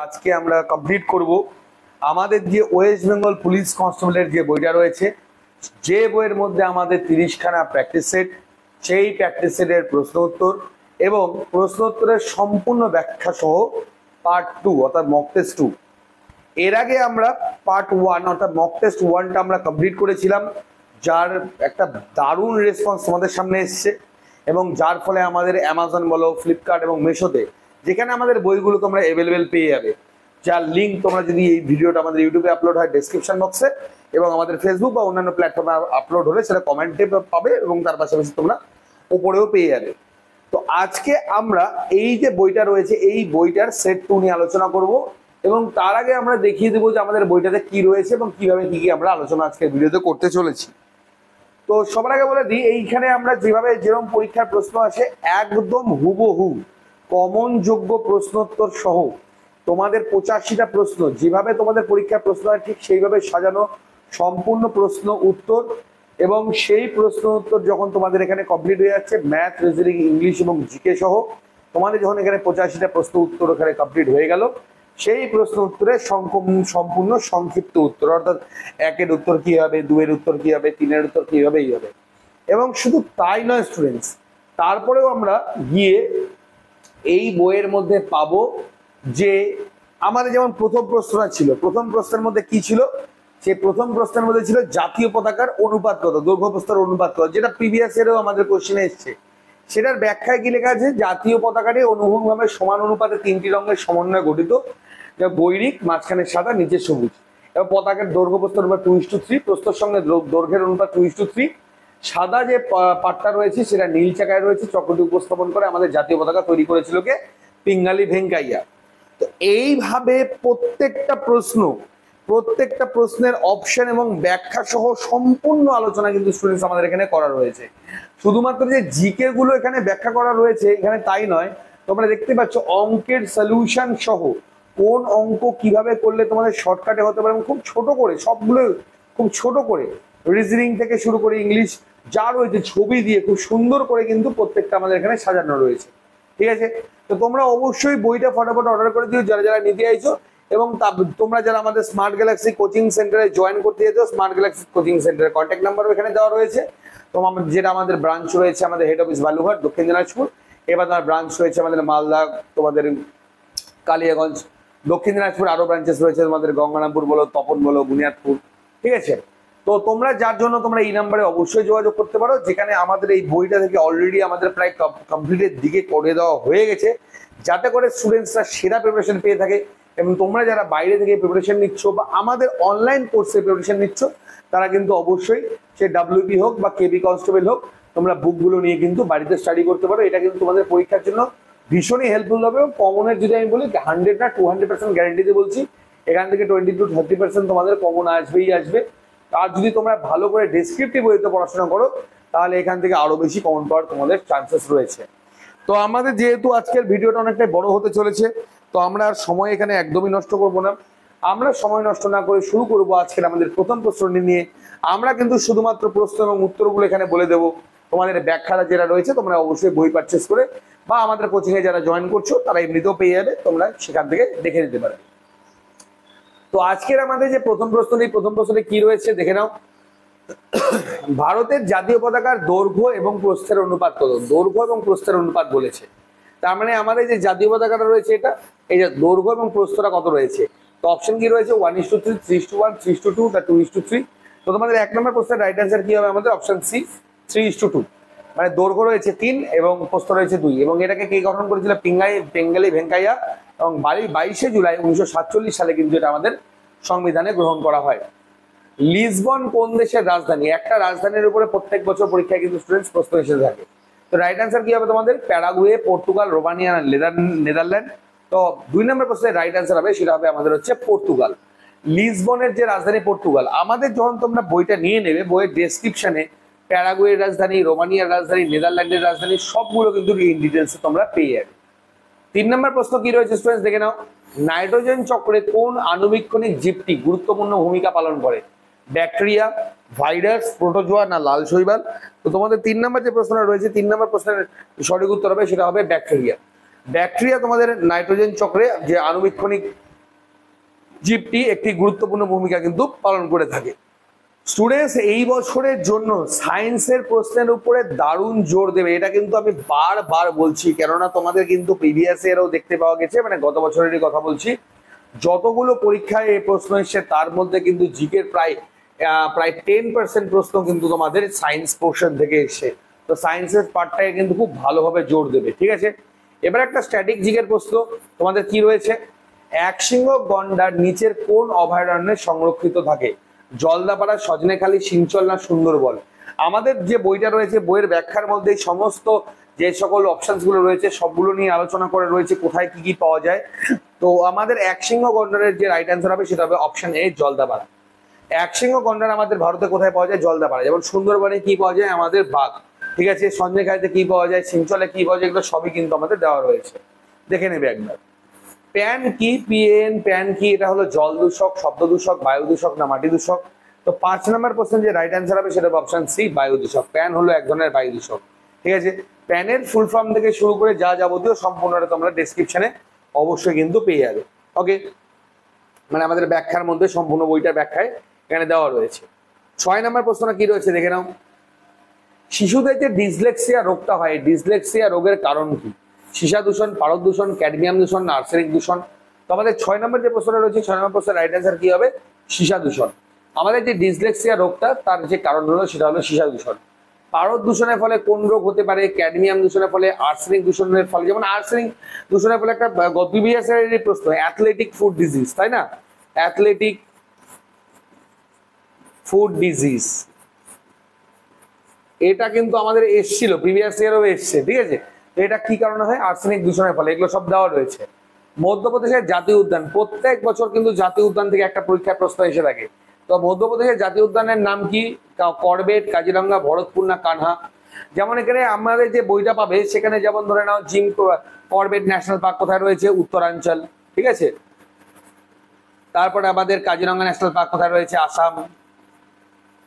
আজকে আমরা কমপ্লিট করব আমাদের যে ওয়েস্ট বেঙ্গল পুলিশ কনস্টেবলের যে বইটা রয়েছে, যে বইয়ের মধ্যে আমাদের 30খানা প্র্যাকটিস সেট, সেই প্র্যাকটিস সেটের প্রশ্ন উত্তর এবং প্রশ্ন উত্তরের সম্পূর্ণ ব্যাখ্যা সহ পার্ট 2 অর্থাৎ মক টেস্ট 2। এর আগে আমরা পার্ট 1 অর্থাৎ মক টেস্ট 1টা আমরা কমপ্লিট করেছিলাম, যার একটা দারুণ রেসপন্স তোমাদের সামনে এসছে এবং যার ফলে আমাদের অ্যামাজন বলো, ফ্লিপকার্ট এবং মিশোতে যেখানে আমাদের বইগুলো তোমরা অ্যাভেলেবেল পেয়ে যাবে, যার লিঙ্ক তোমরা যদি এই ভিডিওটা আমাদের ইউটিউবে আপলোড হয় ডেসক্রিপশন বক্সে এবং আমাদের ফেসবুক বা অন্যান্য প্ল্যাটফর্মে আপলোড হলে সেটা কমেন্টে পাবে এবং তার পাশাপাশি তোমরা উপরেও পেয়ে যাবে। তো আজকে আমরা এই যে বইটা রয়েছে এই বইটার সেট 2 নিয়ে আলোচনা করব এবং তার আগে আমরা দেখিয়ে দেবো যে আমাদের বইটাতে কি রয়েছে এবং কিভাবে কি কি আমরা আলোচনা আজকে ভিডিওতে করতে চলেছি। তো সবার আগে বলে দিই, এইখানে আমরা যেভাবে যেরকম পরীক্ষার প্রশ্ন আসে একদম হুবহু কমন যোগ্য প্রশ্নোত্তর সহ তোমাদের 85টা প্রশ্ন যেভাবে তোমাদের পরীক্ষার প্রশ্ন হয় ঠিক সেইভাবে সাজানো সম্পূর্ণ প্রশ্ন উত্তর এবং সেই প্রশ্ন উত্তর যখন তোমাদের এখানে কমপ্লিট হয়ে যাচ্ছে ম্যাথ, রিজনিং, ইংলিশ এবং জিকে সহ তোমাদের যখন এখানে 85টা প্রশ্ন উত্তর এখানে কমপ্লিট হয়ে গেল, সেই প্রশ্ন উত্তরের সম্পূর্ণ সংক্ষিপ্ত উত্তর অর্থাৎ 1-এর উত্তর কি হবে, 2-এর উত্তর কি হবে, 3-এর উত্তর কি হবে, এই হবে। এবং শুধু তাই নয় স্টুডেন্টস, তারপরেও আমরা গিয়ে এই বইয়ের মধ্যে পাবো যে আমাদের যেমন প্রথম প্রশ্নটা ছিল, প্রথম প্রশ্নের মধ্যে কি ছিল, সেই প্রথম প্রশ্নের মধ্যে ছিল জাতীয় পতাকার অনুপাত কত, দৈর্ঘ্য প্রস্থের অনুপাত কত, যেটা প্রিভিয়াস ইয়ারেও আমাদের কোশ্চেনে এসছে। সেটার ব্যাখ্যায় কি লেখা আছে, জাতীয় পতাকাটি অনুভূমিকভাবে সমান অনুপাতে 3টি রঙের সমন্বয়ে গঠিত, যা বৈরিক, মাঝখানে সাদা, নিচে সবুজ। এবার পতাকার দৈর্ঘ্য প্রস্থের অনুপাত 2:3, প্রস্থের সঙ্গে দৈর্ঘ্যের অনুপাত 2:3। সাদা যে পাটটা রয়েছে সেটা নীল চাকায় রয়েছে, চক্রটি উপস্থাপন করে আমাদের জাতীয় পতাকা তৈরি করেছিল কে, পিঙ্গালি ভেঙ্কাইয়া। তো এইভাবে প্রত্যেকটা প্রশ্নের অপশন এবং ব্যাখ্যা সহ সম্পূর্ণ আলোচনা কিন্তু স্টুডেন্টস আমাদের এখানে করা রয়েছে। শুধুমাত্র যে জিকে গুলো এখানে ব্যাখ্যা করা রয়েছে এখানে তাই নয়, তোমরা দেখতে পাচ্ছ অঙ্কের সলিউশন সহ কোন অঙ্ক কিভাবে করলে তোমাদের শর্টকাটে হতে পারে খুব ছোট করে, সবগুলো খুব ছোট করে, রিজনিং থেকে শুরু করে ইংলিশ যা রয়েছে ছবি দিয়ে খুব সুন্দর করে কিন্তু প্রত্যেকটা আমাদের এখানে সাজানো রয়েছে। ঠিক আছে, তো তোমরা অবশ্যই বইটা ফটাফট অর্ডার করে দিও যারা যারা নিতে চাইছো এবং তোমরা যারা আমাদের স্মার্ট গ্যালাক্সি কোচিং সেন্টারে জয়েন করতে চাইছো, স্মার্ট গ্যালাক্সি কোচিং সেন্টারের কন্ট্যাক্ট নাম্বারও এখানে দেওয়া রয়েছে। তো যেটা আমাদের ব্রাঞ্চ রয়েছে আমাদের হেড অফিস বালুঘাট দক্ষিণ দিনাজপুর, এবার তার ব্রাঞ্চ রয়েছে আমাদের মালদা, তোমাদের কালিয়াগঞ্জ, দক্ষিণ দিনাজপুর আরো ব্রাঞ্চেস রয়েছে তোমাদের গঙ্গারামপুর বলো, তপন বলো, বুনিয়াদপুর। ঠিক আছে, তো তোমরা যার জন্য তোমরা এই নাম্বারে অবশ্যই যোগাযোগ করতে পারো, যেখানে আমাদের এই বইটা থেকে অলরেডি আমাদের প্রায় কমপ্লিটের দিকে করে দেওয়া হয়ে গেছে, যাতে করে স্টুডেন্টসরা সেরা প্রিপারেশন পেয়ে থাকে। এবং তোমরা যারা বাইরে থেকে প্রিপারেশন নিচ্ছ বা আমাদের অনলাইন কোর্সে প্রিপারেশন নিচ্ছ, তারা কিন্তু অবশ্যই সে ডাব্লিউপি হোক বা কেবি কনস্টেবল হোক, তোমরা বুকগুলো নিয়ে কিন্তু বাড়িতে স্টাডি করতে পারো। এটা কিন্তু তোমাদের পরীক্ষার জন্য ভীষণই হেল্পফুল হবে। কমনের যদি আমি বলি 100 না 200% গ্যারান্টি দিয়ে বলছি, এখান থেকে 20 to 30% তোমাদের কমন আসবেই আসবে। আর যদি তোমরা ভালো করে ডেসক্রিপটিভ ওয়েতে পড়াশোনা করো তাহলে এখান থেকে আরো বেশি কমন পাওয়ার তোমাদের চান্সেস রয়েছে। তো আমাদের যেহেতু আজকের ভিডিওটা অনেকটাই বড় হতে চলেছে, তো আমরা আর সময় এখানে একদমই নষ্ট করব না। আমরা সময় নষ্ট না করে শুরু করব আজকের আমাদের প্রথম প্রশ্নটি নিয়ে। আমরা কিন্তু শুধুমাত্র প্রশ্ন এবং উত্তরগুলো এখানে বলে দেবো, তোমাদের ব্যাখ্যাটা যেটা রয়েছে তোমরা অবশ্যই বই পারচেস করে বা আমাদের কোচিংয়ে যারা জয়েন করছো তারা এমনিতেও পেয়ে যাবে, তোমরা সেখান থেকে দেখে নিতে পারবে। তো আজকের আমাদের যে প্রথম প্রশ্নটি কি রয়েছে দেখে নাও। ভারতের জাতীয় পতাকার দৈর্ঘ্য এবং প্রস্থের অনুপাত কত, দৈর্ঘ্য এবং প্রস্থের অনুপাত বলেছে। তার মানে আমাদের যে জাতীয় পতাকাটা রয়েছে এটা, এই যে দৈর্ঘ্য এবং প্রস্থটা কত রয়েছে। তো অপশন কি রয়েছে, 1:3, 3:1, 3:2 বা 2:3। তো তোমাদের 1 নম্বর প্রশ্নের রাইট অ্যান্সার কি হবে, আমাদের অপশন সি 3:2। মানে দৈর্ঘ্য রয়েছে 3 এবং প্রস্থ রয়েছে 2 এবং এটাকে কে গঠন করেছিল, পিঙ্গালি ভেঙ্কাইয়া, এবং 22শে জুলাই 1947 সালে কিন্তু এটা আমাদের সংবিধানে গ্রহণ করা হয়। লিসবন কোন দেশের রাজধানী, একটা রাজধানীর উপরে প্রত্যেক বছর পরীক্ষায় কিন্তু স্টুডেন্টস প্রশ্ন এসে থাকে। তো রাইট অ্যান্সার কি হবে তোমাদের, প্যারাগুয়ে, পর্তুগাল, রোমানিয়া, নেদারল্যান্ড। তো 2 নম্বর প্রশ্নের রাইট অ্যান্সার হবে সেটা হবে আমাদের হচ্ছে পর্তুগাল। লিসবনের যে রাজধানী পর্তুগাল, আমাদের যখন তোমরা বইটা নিয়ে নেবে বইয়ের ডেসক্রিপশনে প্যারাগুয়ের রাজধানী, রোমানিয়ার রাজধানী, নেদারল্যান্ডের রাজধানী সবগুলো কিন্তু ইন ডিটেলসে তোমরা পেয়ে যাবে। 3 নম্বর প্রশ্ন কি রয়েছে স্টুডেন্টস দেখে নাও, নাইট্রোজেন চক্রে কোন আণুবীক্ষণিক জীবটি গুরুত্বপূর্ণ ভূমিকা পালন করে, ব্যাকটেরিয়া, ভাইরাস, প্রোটোজোয়া না লাল শৈবাল। তো তোমাদের 3 নম্বর যে প্রশ্নটা রয়েছে, 3 নম্বর প্রশ্নের সঠিক উত্তর হবে সেটা হবে ব্যাকটেরিয়া। ব্যাকটেরিয়া তোমাদের নাইট্রোজেন চক্রে যে আণুবীক্ষণিক জীবটি একটি গুরুত্বপূর্ণ ভূমিকা কিন্তু পালন করে থাকে। স্টুডেন্টস এই বছরের জন্য সায়েন্সের প্রশ্নের উপরে দারুণ জোর দেবে, এটা কিন্তু আমি বারবার বলছি, কেননা তোমাদের কিন্তু প্রিভিয়াস ইয়ারও দেখতে পাওয়া গেছে, মানে গত বছরেরই কথা বলছি, যতগুলো পরীক্ষায় এই প্রশ্ন এসছে তার মধ্যে কিন্তু জিকের প্রায় 10% প্রশ্ন কিন্তু তোমাদের সায়েন্স পোর্শন থেকে এসছে। তো সায়েন্সের পার্টটাকে কিন্তু খুব ভালোভাবে জোর দেবে, ঠিক আছে। এবার একটা স্ট্যাটিক জিকের প্রশ্ন তোমাদের কি রয়েছে, একশৃঙ্গ গন্ডার নিচের কোন অভয়ারণ্যে সংরক্ষিত থাকে? জলদাপাড়া, সজনেখালি, শিংচল না সুন্দরবন? আমাদের যে বইটা রয়েছে বইয়ের ব্যাখ্যার মধ্যে সমস্ত যে সকল অপশনস গুলো রয়েছে সবগুলো নিয়ে আলোচনা করে রয়েছে কোথায় কি কি পাওয়া যায়। তো আমাদের একশৃঙ্গ গন্ডারের যে রাইট অ্যান্সার হবে সেটা হবে অপশন এ, জলদাপাড়া। একশৃঙ্গ গন্ডার আমাদের ভারতে কোথায় পাওয়া যায়? জলদাপাড়া। যেমন সুন্দরবনে কি পাওয়া যায়? আমাদের বাঘ, ঠিক আছে। সজনেখালিতে কি পাওয়া যায়? শিংচলে কি পাওয়া যায়? এগুলো সবই কিন্তু আমাদের দেওয়া রয়েছে, দেখে নেবে একবার। প্যান কি? প্যান কি? এটা হলো জল দূষক, শব্দ দূষক, বায়ু দূষক না মাটি দূষক? তো 5 নম্বর প্রশ্ন যে রাইট অ্যান্সার হবে সেটা অপশন সি, বায়ু দূষক। প্যান হলো এক ধরনের বায়ু দূষক, ঠিক আছে। প্যানের ফুল ফর্ম থেকে শুরু করে যা যাবতীয় সম্পূর্ণটা তোমরা ডেসক্রিপশনে অবশ্যই কিন্তু পেয়ে যাবে। ওকে, মানে আমাদের ব্যাখ্যার মধ্যে সম্পূর্ণ বইটার ব্যাখ্যায় এখানে দেওয়া রয়েছে। 6 নম্বর প্রশ্নটা কি রয়েছে দেখে নাও। শিশুদের যে ডিসলেক্সিয়া রোগটা হয়, ডিসলেক্সিয়া রোগের কারণ কি? সীসা দূষণ, পারদ দূষণ, ক্যাডমিয়াম দূষণ না আর্সেনিক দূষণ? তো আমাদের 6 নম্বর যে প্রশ্নটা রয়েছে 6 নম্বর প্রশ্নের রাইট অ্যান্সার কি হবে? সীসা দূষণ। আমাদের যে ডিসলেক্সিয়া রোগটা তার যে কারণ হলো সেটা হলো সীসা দূষণ। পারদ দূষণের ফলে কোন রোগ হতে পারে? ক্যাডমিয়াম দূষণের ফলে, আর্সেনিক দূষণের ফলে। যেমন আর্সেনিক দূষণের ফলে একটা প্রিভিয়াস ইয়ারের প্রশ্ন, অ্যাথলেটিক ফুড ডিজিজ, তাই না? অ্যাথলেটিক ফুড ডিজিজ এটা কিন্তু আমাদের এসছিল, প্রিভিয়াস ইয়ারও এসছে, ঠিক আছে। তো এটা কি কারণে হয়? আর্সেনিক দূষণের ফলে। এগুলো সব দেওয়া রয়েছে। মধ্যপ্রদেশের জাতীয় উদ্যান, প্রত্যেক বছর কিন্তু জাতীয় উদ্যান থেকে একটা পরীক্ষার প্রশ্ন এসে থাকে। তো মধ্যপ্রদেশের জাতীয় উদ্যানের নাম কি? করবেট, কাজিরাঙ্গা, ভরতপুর না কানহা? যেমন এখানে আমাদের যে বইটা পাবে সেখানে যেমন ধরে নাও জিম করবেট ন্যাশনাল পার্ক কোথায় রয়েছে? উত্তরাঞ্চল, ঠিক আছে। তারপরে আমাদের কাজিরাঙ্গা ন্যাশনাল পার্ক কোথায় রয়েছে? আসাম।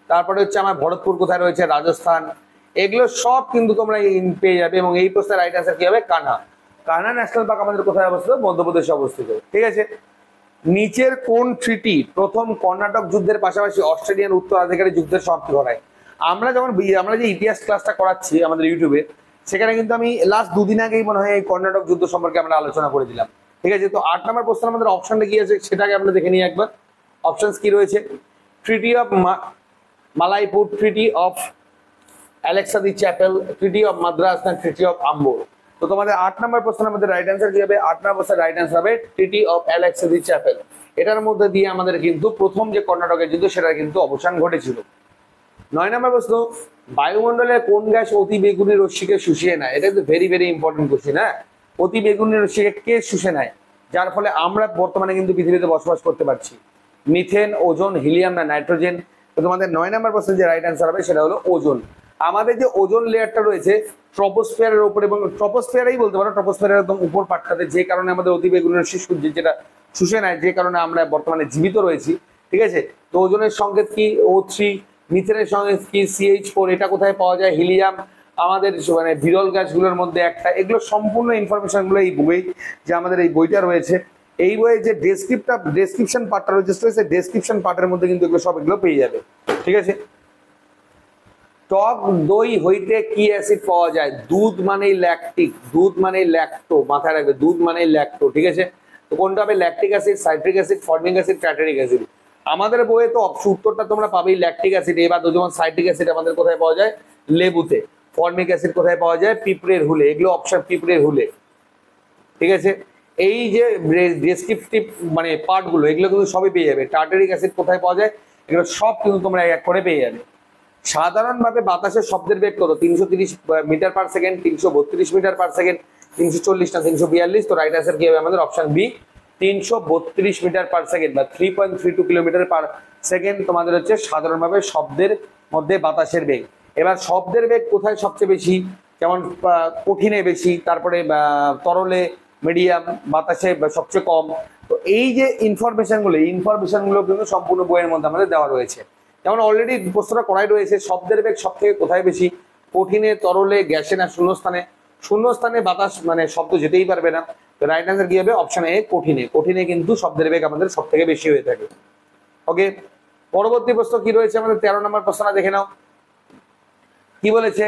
তারপরে হচ্ছে আমার ভরতপুর কোথায় রয়েছে? রাজস্থান। এগুলো সব কিন্তু তোমরা পেয়ে যাবে। এবং এই প্রশ্নের রাইট অ্যান্সার কি হবে? কানহা। কানহা ন্যাশনাল পার্ক আমাদের কোথায় অবস্থিত? মধ্যপ্রদেশে অবস্থিত, ঠিক আছে। নিচের কোন ট্রিটি প্রথম কর্ণাটক যুদ্ধের পাশাপাশি অস্ট্রেলিয়ান উত্তরাধিকারী যুদ্ধের সমাপ্তি ঘটায়? আমরা যে ইতিহাস ক্লাসটা করাচ্ছি আমাদের ইউটিউবে, সেখানে কিন্তু আমি লাস্ট 2 দিন আগেই মনে হয় এই কর্ণাটক যুদ্ধ সম্পর্কে আমরা আলোচনা করেছিলাম, ঠিক আছে। তো 8 নম্বর প্রশ্ন আমাদের অপশনটা কি আছে সেটাকে আমরা দেখে নিই একবার। অপশনস কি রয়েছে? Treaty of Malaipur, treaty of Aix-la-Chapelle, treaty of Madras না ট্রিটি অফ আম্বোর? তো তোমাদের 8 নম্বর প্রশ্নের আমাদের রাইট অ্যান্সার কি হবে? 8 নম্বর প্রশ্নের রাইট অ্যান্সার হবে treaty of Aix-la-Chapelle. এটার মধ্যে দিয়ে আমাদের কিন্তু প্রথম যে কর্ণাটকের যুদ্ধ সেটা কিন্তু অবসান ঘটেছিল। 9 নম্বর প্রশ্ন, বায়ুমণ্ডলের কোন গ্যাস অতি বেগুনি রশ্মিকে শুষিয়ে নেয়? এটা কিন্তু ভেরি ভেরি ইম্পর্টেন্ট কোশ্চেন। হ্যাঁ, অতি বেগুনি রশ্মিকে কে শুষে নেয় যার ফলে আমরা বর্তমানে কিন্তু পৃথিবীতে বসবাস করতে পারছি? মিথেন, ওজোন, হিলিয়াম না নাইট্রোজেন? তো তোমাদের 9 নম্বর প্রশ্নের যে রাইট অ্যান্সার হবে সেটা হলো ওজোন। আমাদের যে ওজোন লেয়ারটা রয়েছে ট্রপোস্ফিয়ারের উপর, এবং ট্রপোস্ফিয়ারেই বলতে পারো, ট্রপোস্ফিয়ারের একদম উপর পাটটাতে, যে কারণে আমাদের অতি বেগুনি রশ্মি সূর্যের যেটা শুষে নেয়, যে কারণে আমরা বর্তমানে জীবিত রয়েছি, ঠিক আছে। তো ওজোনের সংকেত কি? O3। মিথেনের সংকেত কি? CH4। এটা কোথায় পাওয়া যায়? হিলিয়াম আমাদের মানে বিরল গ্যাসগুলোর মধ্যে একটা। এগুলো সম্পূর্ণ ইনফরমেশন গুলো এই বই, যে আমাদের এই বইটা রয়েছে, এই বইয়ে যে ডেসক্রিপশন পার্টটা রয়েছে ডেসক্রিপশন পার্টের মধ্যে কিন্তু এগুলো পেয়ে যাবে, ঠিক আছে। টক দই হইতে কি অ্যাসিড পাওয়া যায়? দুধ মানেই ল্যাকটিক, দুধ মানেই ল্যাক্টো, মাথায় রাখবে, দুধ মানেই ল্যাক্টো, ঠিক আছে। তো কোনটা হবে? Lactic acid, citric acid, formic acid, tartaric acid? আমাদের বইয়ে তো উত্তরটা তোমরা পাবেই ল্যাকটিক অ্যাসিড। এবার যেমন সাইট্রিক অ্যাসিড আমাদের কোথায় পাওয়া যায়? লেবুতে। ফর্মিক অ্যাসিড কোথায় পাওয়া যায়? পিঁপড়ের হুলে। এগুলো অপশন পিঁপড়ের হুলে, ঠিক আছে। এই যে ডেসক্রিপটিভ মানে পার্টগুলো এগুলো কিন্তু সবই পেয়ে যাবে। টার্টারিক অ্যাসিড কোথায় পাওয়া যায়? এগুলো সব কিন্তু তোমরা এক করে পেয়ে যাবে। সাধারণভাবে বাতাসের শব্দের বেগ কত? 330 metre per second, 332 metre per second, 340 না 342? তো রাইট অ্যান্সার কি হবে আমাদের? Option B, 332 metre per second বা 3.32 কিলোমিটার পার সেকেন্ড তোমাদের হচ্ছে সাধারণভাবে শব্দের মধ্যে বাতাসের বেগ। এবার শব্দের বেগ কোথায় সবচেয়ে বেশি? যেমন কঠিনে বেশি, তারপরে তরলে মিডিয়াম, বাতাসে সবচেয়ে কম। তো এই যে ইনফরমেশনগুলো কিন্তু সম্পূর্ণ বইয়ের মধ্যে আমাদের দেওয়া রয়েছে। যেমন অলরেডি প্রশ্নটা করাই রয়েছে, শব্দের বেগ সব থেকে কোথায় বেশি? কঠিনে, তরলে, গ্যাসে না শূন্যস্থানে? শূন্যস্থানে বাতাস মানে শব্দ যেতেই পারবে না। রাইট অ্যান্সার কি হবে? অপশন এ কঠিনে। কঠিনে কিন্তু শব্দের বেগ আমাদের সব থেকে বেশি হয়ে থাকে। ওকে, পরবর্তী প্রশ্ন কি রয়েছে আমাদের 13 নম্বর প্রশ্নটা দেখে নাও। কি বলেছে?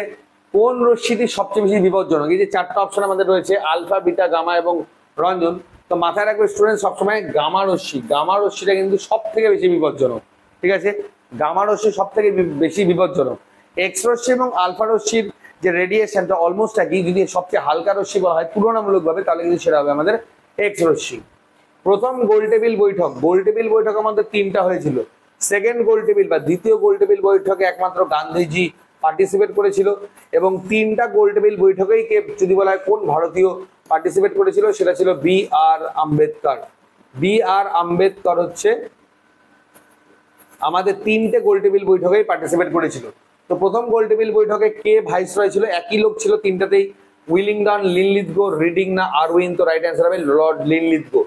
কোন রশ্মিটি সবচেয়ে বেশি বিপজ্জনক? এই যে চারটা অপশন আমাদের রয়েছে, আলফা, বিটা, গামা এবং রঞ্জন। তো মাথায় রাখবে স্টুডেন্ট সবসময় গামা রশ্মি, গামা রশ্মিটা কিন্তু সব থেকে বেশি বিপজ্জনক। ঠিক আছে, গামা রশ্মি সব থেকে বেশি বিপজ্জনক। এক্স রশ্মি এবং আলফা রশ্মির যে রেডিয়েশনটা অলমোস্ট একই, যদি সবচেয়ে হালকা রশ্মি বলা হয় তুলনামূলকভাবে, তাহলে কিন্তু সেটা হবে আমাদের এক্স রশ্মি। প্রথম গোলটেবিল বৈঠক, গোলটেবিল বৈঠক আমাদের 3টা হয়েছিল। সেকেন্ড গোলটেবিল বা দ্বিতীয় গোলটেবিল বৈঠকে একমাত্র গান্ধীজি পার্টিসিপেট করেছিল, এবং 3টা গোলটেবিল বৈঠকেই কে যদি বলা হয় কোন ভারতীয় পার্টিসিপেট করেছিল, সেটা ছিল বি আর আম্বেদকর। বি আর আম্বেদকর হচ্ছে আমাদের 3টে গোলটেবিল বৈঠকেই পার্টিসিপেট করেছিল। তো প্রথম গোলটেবিল বৈঠকে কে ভাইসরয় ছিল? একই লোক ছিল 3টাতেই, উইলিংডন, লিনলিথগো, রিডিং না আরউইন? তো রাইট অ্যান্সার হবে Lord Linlithgow.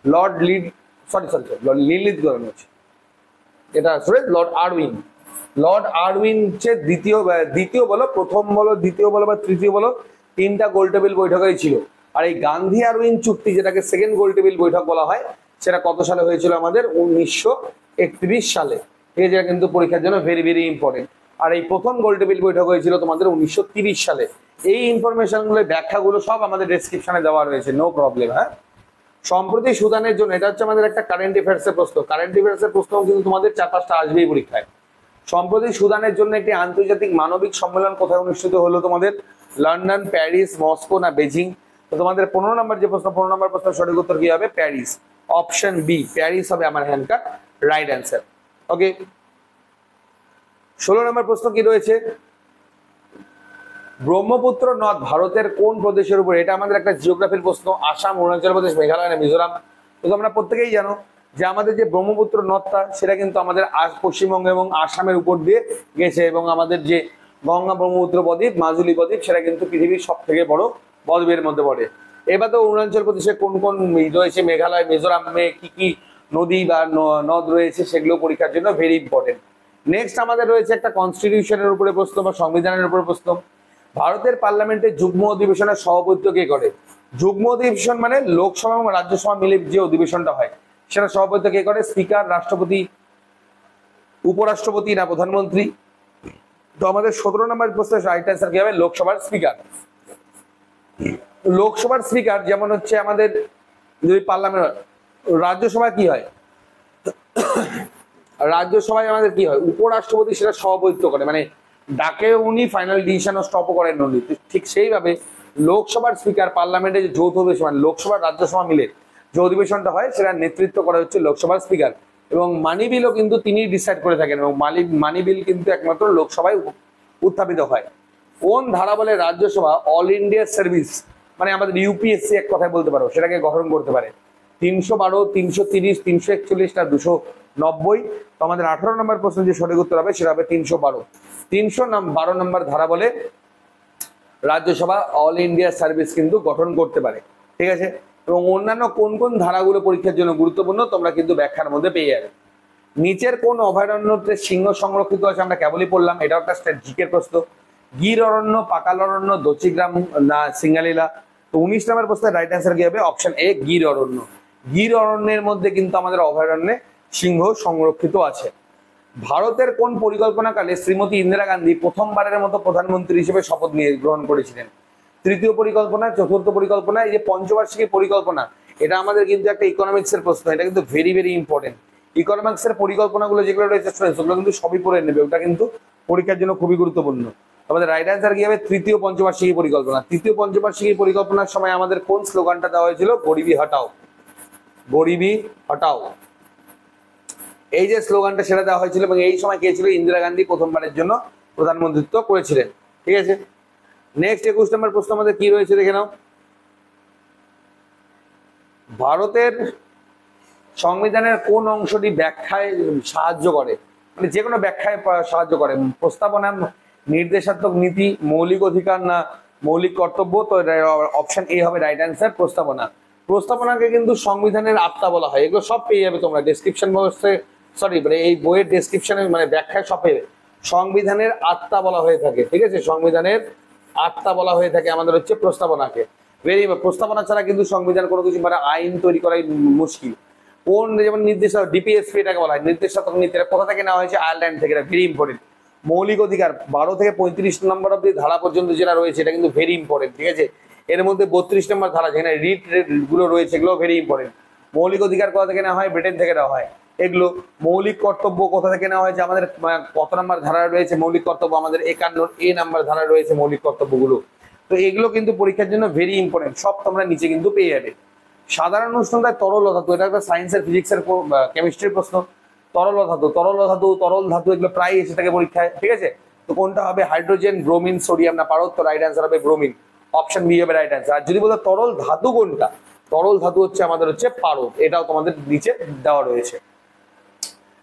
Lord lead sorry sorry sorry Lord Linlithgow হচ্ছে এটা, আসলে লর্ড আরউইন। লর্ড আরউইন হচ্ছে দ্বিতীয় বলো, প্রথম বলো, দ্বিতীয় বলো বা তৃতীয় বলো, 3টা গোলটেবিল বৈঠকেই ছিল। আর এই গান্ধী আরউইন চুক্তি, যেটাকে সেকেন্ড গোলটেবিল বৈঠক বলা হয়, সেটা কত সালে হয়েছিল আমাদের? 1931 সালে। ঠিক আছে, যেটা কিন্তু পরীক্ষার জন্য ভেরি ভেরি ইম্পর্টেন্ট। আর এই প্রথম গোলটেবিল বৈঠক হয়েছিল তোমাদের 1930 সালে। এই ইনফরমেশনগুলো, ব্যাখ্যাগুলো সব আমাদের ডেসক্রিপশনে দেওয়া রয়েছে, নো প্রবলেম। হ্যাঁ, সম্প্রতি সুদানের জন্য, এটা হচ্ছে আমাদের একটা কারেন্ট অ্যাফেয়ার্সের প্রশ্ন। কারেন্ট অ্যাফেয়ার্সের প্রশ্ন কিন্তু তোমাদের 4-5টা আসবেই পরীক্ষায়। সম্প্রতি সুদানের জন্য একটি আন্তর্জাতিক মানবিক সম্মেলন কোথায় অনুষ্ঠিত হলো তোমাদের? লন্ডন, প্যারিস, মস্কো না বেজিং? তো তোমাদের 15 নম্বর যে প্রশ্ন, 15 নম্বর প্রশ্নের সঠিক উত্তর কি হবে? প্যারিস। অপশন বি, প্যারিস হবে আমার হ্যান্ডকাট রাইট অ্যান্সার। ওকে, 16 নম্বর প্রশ্ন কি রয়েছে? ব্রহ্মপুত্র নদ ভারতের কোন প্রদেশের উপর? এটা আমাদের একটা জিওগ্রাফির প্রশ্ন। আসাম, অরুণাচল প্রদেশ, মেঘালয় না মিজোরাম? তো তোমরা প্রত্যেকেই জানো যে আমাদের যে ব্রহ্মপুত্র নদটা, সেটা কিন্তু আমাদের পশ্চিমবঙ্গ এবং আসামের উপর দিয়ে গেছে, এবং আমাদের যে গঙ্গা ব্রহ্মপুত্র বদ্বীপ, মাজুলি বদ্বীপ, সেটা কিন্তু পৃথিবীর সব থেকে বড় বদ্বীপের মধ্যে পড়ে। এবার তো অরুণাচল প্রদেশে কোন কোন রয়েছে, মেঘালয়, মিজোরামে কি কি নদী বা নদ রয়েছে, সেগুলো পরীক্ষার জন্য ভেরি ইম্পর্টেন্ট। নেক্সট আমাদের রয়েছে একটা কনস্টিটিউশনের উপরে প্রশ্ন বা সংবিধানের উপরে প্রশ্ন। ভারতের পার্লামেন্টের যুগ্ম অধিবেশনের সভাপতিত্ব কে করে? যুগ্ম অধিবেশন মানে লোকসভা এবং রাজ্যসভা মিলে যে অধিবেশনটা হয়, সেটা সভাপতিত্ব কে করে? স্পিকার, রাষ্ট্রপতি, উপরাষ্ট্রপতি না প্রধানমন্ত্রী? তো আমাদের 17 নম্বর প্রশ্নের রাইট অ্যান্সার কি হবে? লোকসভার স্পিকার। লোকসভার স্পিকার যেমন হচ্ছে আমাদের যদি পার্লামেন্ট, রাজ্যসভা কি হয়? রাজ্যসভায় আমাদের কি হয়? উপরাষ্ট্রপতি সেটা সভাপতিত্ব করে, মানে ডাকে উনি, ফাইনাল ডিসিশন ও স্টপও করেন উনি। ঠিক সেইভাবে লোকসভার স্পিকার পার্লামেন্টে যে যৌথ অধিবেশন, মানে লোকসভা রাজ্যসভা মিলে যে অধিবেশনটা হয়, সেটা নেতৃত্ব করা হচ্ছে লোকসভার স্পিকার। এবং মানি বিলও কিন্তু তিনি ডিসাইড করে থাকেন, এবং মানি বিল কিন্তু একমাত্র লোকসভায় উত্থাপিত হয়। কোন ধারা বলে রাজ্যসভা অল ইন্ডিয়া সার্ভিস, মানে আমাদের ইউপিএসসি এক কথায় বলতে পারো, সেটাকে গঠন করতে পারে? 312, 330, 341 না 290? তো আমাদের 18 নম্বর প্রশ্ন যে সঠিক উত্তর হবে সেটা হবে 312। 312 নম্বর ধারা বলে রাজ্যসভা অল ইন্ডিয়া সার্ভিস কিন্তু গঠন করতে পারে। ঠিক আছে, এবং অন্যান্য কোন কোন ধারাগুলো পরীক্ষার জন্য গুরুত্বপূর্ণ তোমরা কিন্তু ব্যাখ্যার মধ্যে পেয়ে যাবে। নিচের কোন অভয়ারণ্যতে সিংহ সংরক্ষিত আছে? আমরা কেবলই পড়লাম, এটাও একটা জিকের প্রশ্ন। গির অরণ্য, পাকাল অরণ্য, দচিগ্রাম না সিঙ্গালীলা? তো 19 নম্বর প্রশ্নের রাইট অ্যান্সার কি হবে? অপশন এ, গির অরণ্য। গির অরণ্যের মধ্যে কিন্তু আমাদের অভয়ারণ্যে সিংহ সংরক্ষিত আছে। ভারতের কোন পরিকল্পনাকালে শ্রীমতী ইন্দিরা গান্ধী প্রথমবারের মতো প্রধানমন্ত্রী হিসেবে শপথ নিয়ে গ্রহণ করেছিলেন? তৃতীয় পরিকল্পনা, চতুর্থ পরিকল্পনা? এই যে পঞ্চবার্ষিকী পরিকল্পনা, এটা আমাদের কিন্তু একটা ইকোনমিক্সের প্রশ্ন, এটা কিন্তু ভেরি ভেরি ইম্পর্টেন্ট। ইকোনমিক্সের পরিকল্পনাগুলো যেগুলো রয়েছে সেগুলো কিন্তু সবই পড়ে নেবে, ওটা কিন্তু পরীক্ষার জন্য খুবই গুরুত্বপূর্ণ। আমাদের রাইট অ্যান্সার কি হবে? তৃতীয় পঞ্চবার্ষিকী পরিকল্পনা। তৃতীয় পঞ্চবার্ষিকী পরিকল্পনার সময় আমাদের কোন স্লোগানটা দেওয়া হয়েছিল? গরিবি হটাও, গরিবি হটাও। এই যে স্লোগানটা, সেটা দেওয়া হয়েছিল, এবং এই সময় কে ছিল? ইন্দিরা গান্ধী প্রথমবারের জন্য প্রধানমন্ত্রিত্ব করেছিলেন। ঠিক আছে, নেক্সট 21 নম্বর প্রশ্ন আমাদের কি রয়েছে দেখে নাও। ভারতের সংবিধানের কোন অংশটি ব্যাখ্যায় সাহায্য করে? মানে যে কোনো ব্যাখ্যায় সাহায্য করে। প্রস্তাবনা, নির্দেশাত্মক নীতি, মৌলিক অধিকার না মৌলিক কর্তব্য? তো অপশন এ হবে রাইট অ্যান্সার, প্রস্তাবনা। প্রস্তাবনাকে কিন্তু সংবিধানের আত্মা বলা হয়। এগুলো সব পেয়ে যাবে তোমরা ডেসক্রিপশন বক্সে, সরি মানে এই বইয়ের ডেসক্রিপশনে, মানে ব্যাখ্যায় সব পেয়ে। সংবিধানের আত্মা বলা হয়ে থাকে। ঠিক আছে, সংবিধানের আত্মা বলা হয়ে থাকে আমাদের হচ্ছে প্রস্তাবনাকে। ভেরি প্রস্তাবনা ছাড়া কিন্তু সংবিধান কোনো কিছু মানে আইন তৈরি করাই মুশকিল। কোন যেমন নির্দেশক ডিপিএসপি এটাকে বলা হয়, নির্দেশাত্মক নীতি, এটা কোথা থেকে নেওয়া হয়েছে? আয়ারল্যান্ড থেকে। এটা ভেরি ইম্পর্টেন্ট। মৌলিক অধিকার 12 থেকে 35 নম্বর অব্দি ধারা পর্যন্ত যেটা রয়েছে এটা কিন্তু ভেরি ইম্পর্টেন্ট, ঠিক আছে। এর মধ্যে 32 নম্বর ধারা যেখানে রিট গুলো রয়েছে এগুলো ভেরি ইম্পর্টেন্ট। মৌলিক অধিকার কোথা থেকে নেওয়া হয়? ব্রিটেন থেকে নেওয়া হয় এগুলো। মৌলিক কর্তব্য কোথা থেকে নেওয়া হয়েছে? আমাদের কত নম্বর ধারা রয়েছে মৌলিক কর্তব্য? আমাদের 51 নাম্বার ধারা রয়েছে মৌলিক কর্তব্যগুলো। তো এগুলো কিন্তু পরীক্ষার জন্য ভেরি ইম্পর্টেন্ট, সব তোমরা নিচে কিন্তু পেয়ে যাবে। সাধারণ উষ্ণতায় তরল ধাতু, এটা একটা সায়েন্সের ফিজিক্সের কেমিস্ট্রির প্রশ্ন। তরল ধাতু, তরল ধাতু এগুলো প্রায় এসে থাকে পরীক্ষায়, ঠিক আছে। তো কোনটা হবে? হাইড্রোজেন, ব্রোমিন, সোডিয়াম না পারো? তো রাইট অ্যান্সার হবে ব্রোমিন, অপশন বি হবে রাইট অ্যান্সার। আর যদি বলো তরল ধাতু কোনটা, তরল ধাতু হচ্ছে আমাদের হচ্ছে পারদ, এটাও তোমাদের নিচে দেওয়া রয়েছে,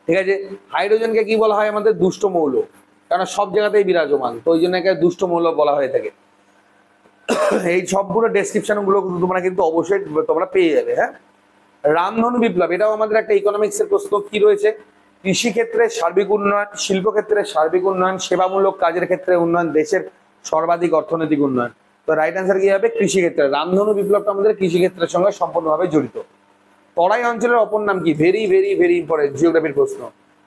ঠিক আছে। হাইড্রোজেনকে কি বলা হয়? আমাদের দুষ্ট মৌল, কারণ সব জায়গাতেই বিরাজমান, তো ওই জন্য একে দুষ্ট মৌল বলা হয়ে থাকে। এই সবগুলো ডেসক্রিপশন গুলো তোমরা কিন্তু অবশ্যই তোমরা পেয়ে যাবে। হ্যাঁ, রামধনু বিপ্লব, এটাও আমাদের একটা ইকোনমিক্স এর প্রশ্ন। কি রয়েছে? কৃষি ক্ষেত্রে সার্বিক উন্নয়ন, শিল্প ক্ষেত্রে সার্বিক উন্নয়ন, সেবামূলক কাজের ক্ষেত্রে উন্নয়ন, দেশের সর্বাধিক অর্থনৈতিক উন্নয়ন। তো রাইট অ্যান্সার কি হবে? কৃষি ক্ষেত্রে। রামধনু বিপ্লবটা আমাদের কৃষি ক্ষেত্রের সঙ্গে সম্পূর্ণভাবে জড়িত। তরাই অঞ্চলের অপর নাম কি? ভেরি ভেরি ভেরি ইম্পর্টেন্ট, জিওগ্রাফির প্রশ্ন।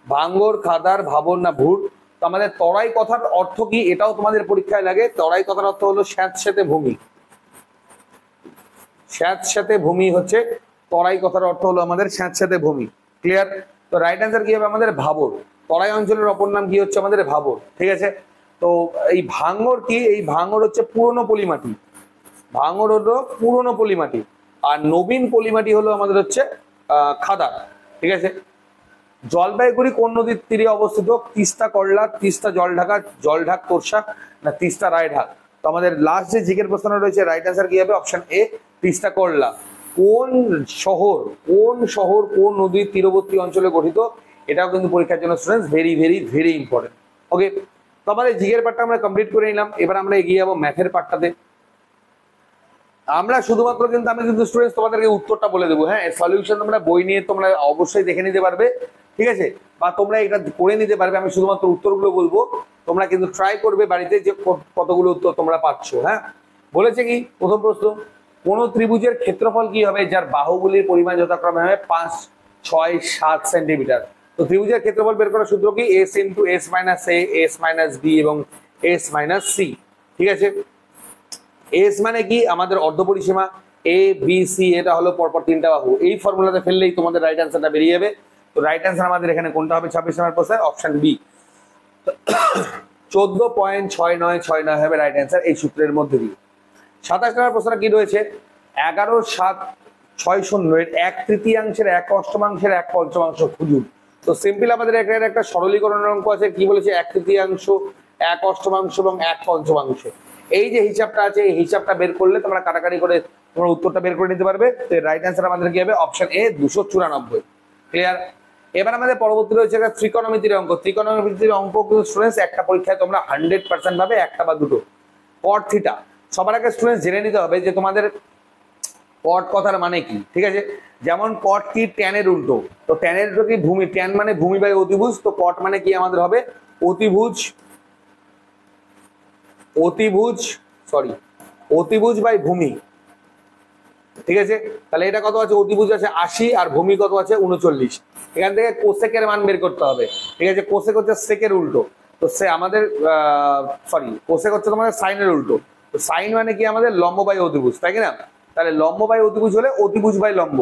ভাঙ্গর, খাদার, ভাবর না ভুর? তো আমাদের তরাই কথার অর্থ কি? এটাও তোমাদের পরীক্ষায় লাগে। তরাই কথার অর্থ হলো স্যাঁতস্যাঁতে ভূমি। স্যাঁতস্যাঁতে ভূমি হচ্ছে তরাই কথার অর্থ হলো আমাদের স্যাঁতস্যাঁতে ভূমি। ক্লিয়ার? তো রাইট অ্যান্সার কি হবে? আমাদের ভাবর। তরাই অঞ্চলের অপর নাম কি হচ্ছে? আমাদের ভাবর, ঠিক আছে। তো এই ভাঙ্গর কি? এই ভাঙ্গর হচ্ছে পুরনো পলিমাটি। ভাঙ্গর হলো পুরনো পলিমাটি, আর নবীন পলিমাটি হলো আমাদের হচ্ছে খাদা, ঠিক আছে। জলপাইগুড়ি কোন নদীর তীরে অবস্থিত? তিস্তা করলা, তিস্তা জলঢাক তোরসা না তিস্তা রায়ঢাক? তো আমাদের লাস্ট যে জিকের প্রশ্ন রয়েছে রাইট অ্যান্সার কি হবে? অপশন এ, তিস্তা করলা। কোন শহর কোন নদীর তীরবর্তী অঞ্চলে গঠিত? এটাও কিন্তু পরীক্ষার জন্য students very very very important. Okay, তো আমাদের জিকের পার্টটা আমরা কমপ্লিট করে নিলাম। এবার আমরা এগিয়ে যাবো ম্যাথের পার্টটাতে। আমরা শুধুমাত্র কিন্তু আমি কিন্তু স্টুডেন্টস তোমাদেরকে উত্তরটা বলে দেবো। হ্যাঁ, সলিউশন তোমরা বই নিয়ে তোমরা অবশ্যই দেখে নিতে পারবে, ঠিক আছে, বা তোমরা এটা করে নিতে পারবে। আমি শুধুমাত্র উত্তরগুলো বলবো, তোমরা কিন্তু ট্রাই করবে বাড়িতে যে কতগুলো উত্তর তোমরা পাচ্ছ। হ্যাঁ, বলেছে কি প্রথম প্রশ্ন, কোন ত্রিভুজের ক্ষেত্রফল কি হবে যার বাহুগুলির পরিমাণ যথাক্রমে হবে 5, 6, 7 সেন্টিমিটার? তো ত্রিভুজের ক্ষেত্রফল বের করার সূত্র কি? এস ইন্টু এস মাইনাস এ, এস মাইনাস বি এবং এস মাইনাস সি, ঠিক আছে। এস মানে কি? আমাদের অর্ধপরিসীমা। এ বি সি এটা হলো পরপর 3টা বাহু। এই ফর্মুলাতে ফেললেই তোমাদের রাইট অ্যান্সারটা বেরিয়ে যাবে। তো রাইট অ্যান্সার আমাদের এখানে কোনটা হবে? 26 নম্বর প্রশ্নের অপশন বি, 14.6969 হবে রাইট অ্যান্সার এই সূত্রের মধ্যে দিয়ে। 27 নম্বর প্রশ্নটা কি রয়েছে? 11,7,6,0 এর 1/3 1/8 1/5 খুঁজুন। তো সিম্পল আমাদের এখানে একটা সরলীকরণের অঙ্ক আছে। কি বলেছে? 1/3 1/8 এবং 1/5। এই যে হিসাবটা আছে এই হিসাবটা বের করলে তোমরা কাটাকাটি করে তোমরা উত্তরটা বের করে নিতে পারবে। তো রাইট অ্যান্সার আমাদের কি হবে? অপশন এ, 294। ক্লিয়ার? এবার আমাদের পরবর্তী রয়েছে একটা ত্রিকোণমিতির অঙ্ক। ত্রিকোণমিতির অঙ্ক কিন্তু স্টুডেন্টস একটা পরীক্ষায় তোমরা 100% পাবে, একটা বা দুটো। কট থিটা, সবার আগে স্টুডেন্টস জেনে নিতে হবে যে তোমাদের কট কথার মানে কি, ঠিক আছে। যেমন কট কি? ট্যানের উল্টো। তো ট্যানের উল্টো কি? ভূমি। ট্যান মানে ভূমি বাই অতিভুজ। তো কট মানে কি আমাদের হবে? অতিভুজ বাই ভূমি, ঠিক আছে। তাহলে এটা কত আছে? অতিভুজ আছে 80 আর ভূমি কত আছে? 39। এখান থেকে কোসেকের মান বের করতে হবে, ঠিক আছে। কোসেক হচ্ছে সেকের উল্টো। তো সে আমাদের কোসেক হচ্ছে তোমাদের সাইনের উল্টো। তো সাইন মানে কি? আমাদের লম্ব বাই অতিভুজ, তাই কি না? তাহলে লম্ব বাই অতিভুজ হলে অতিভুজ বাই লম্ব।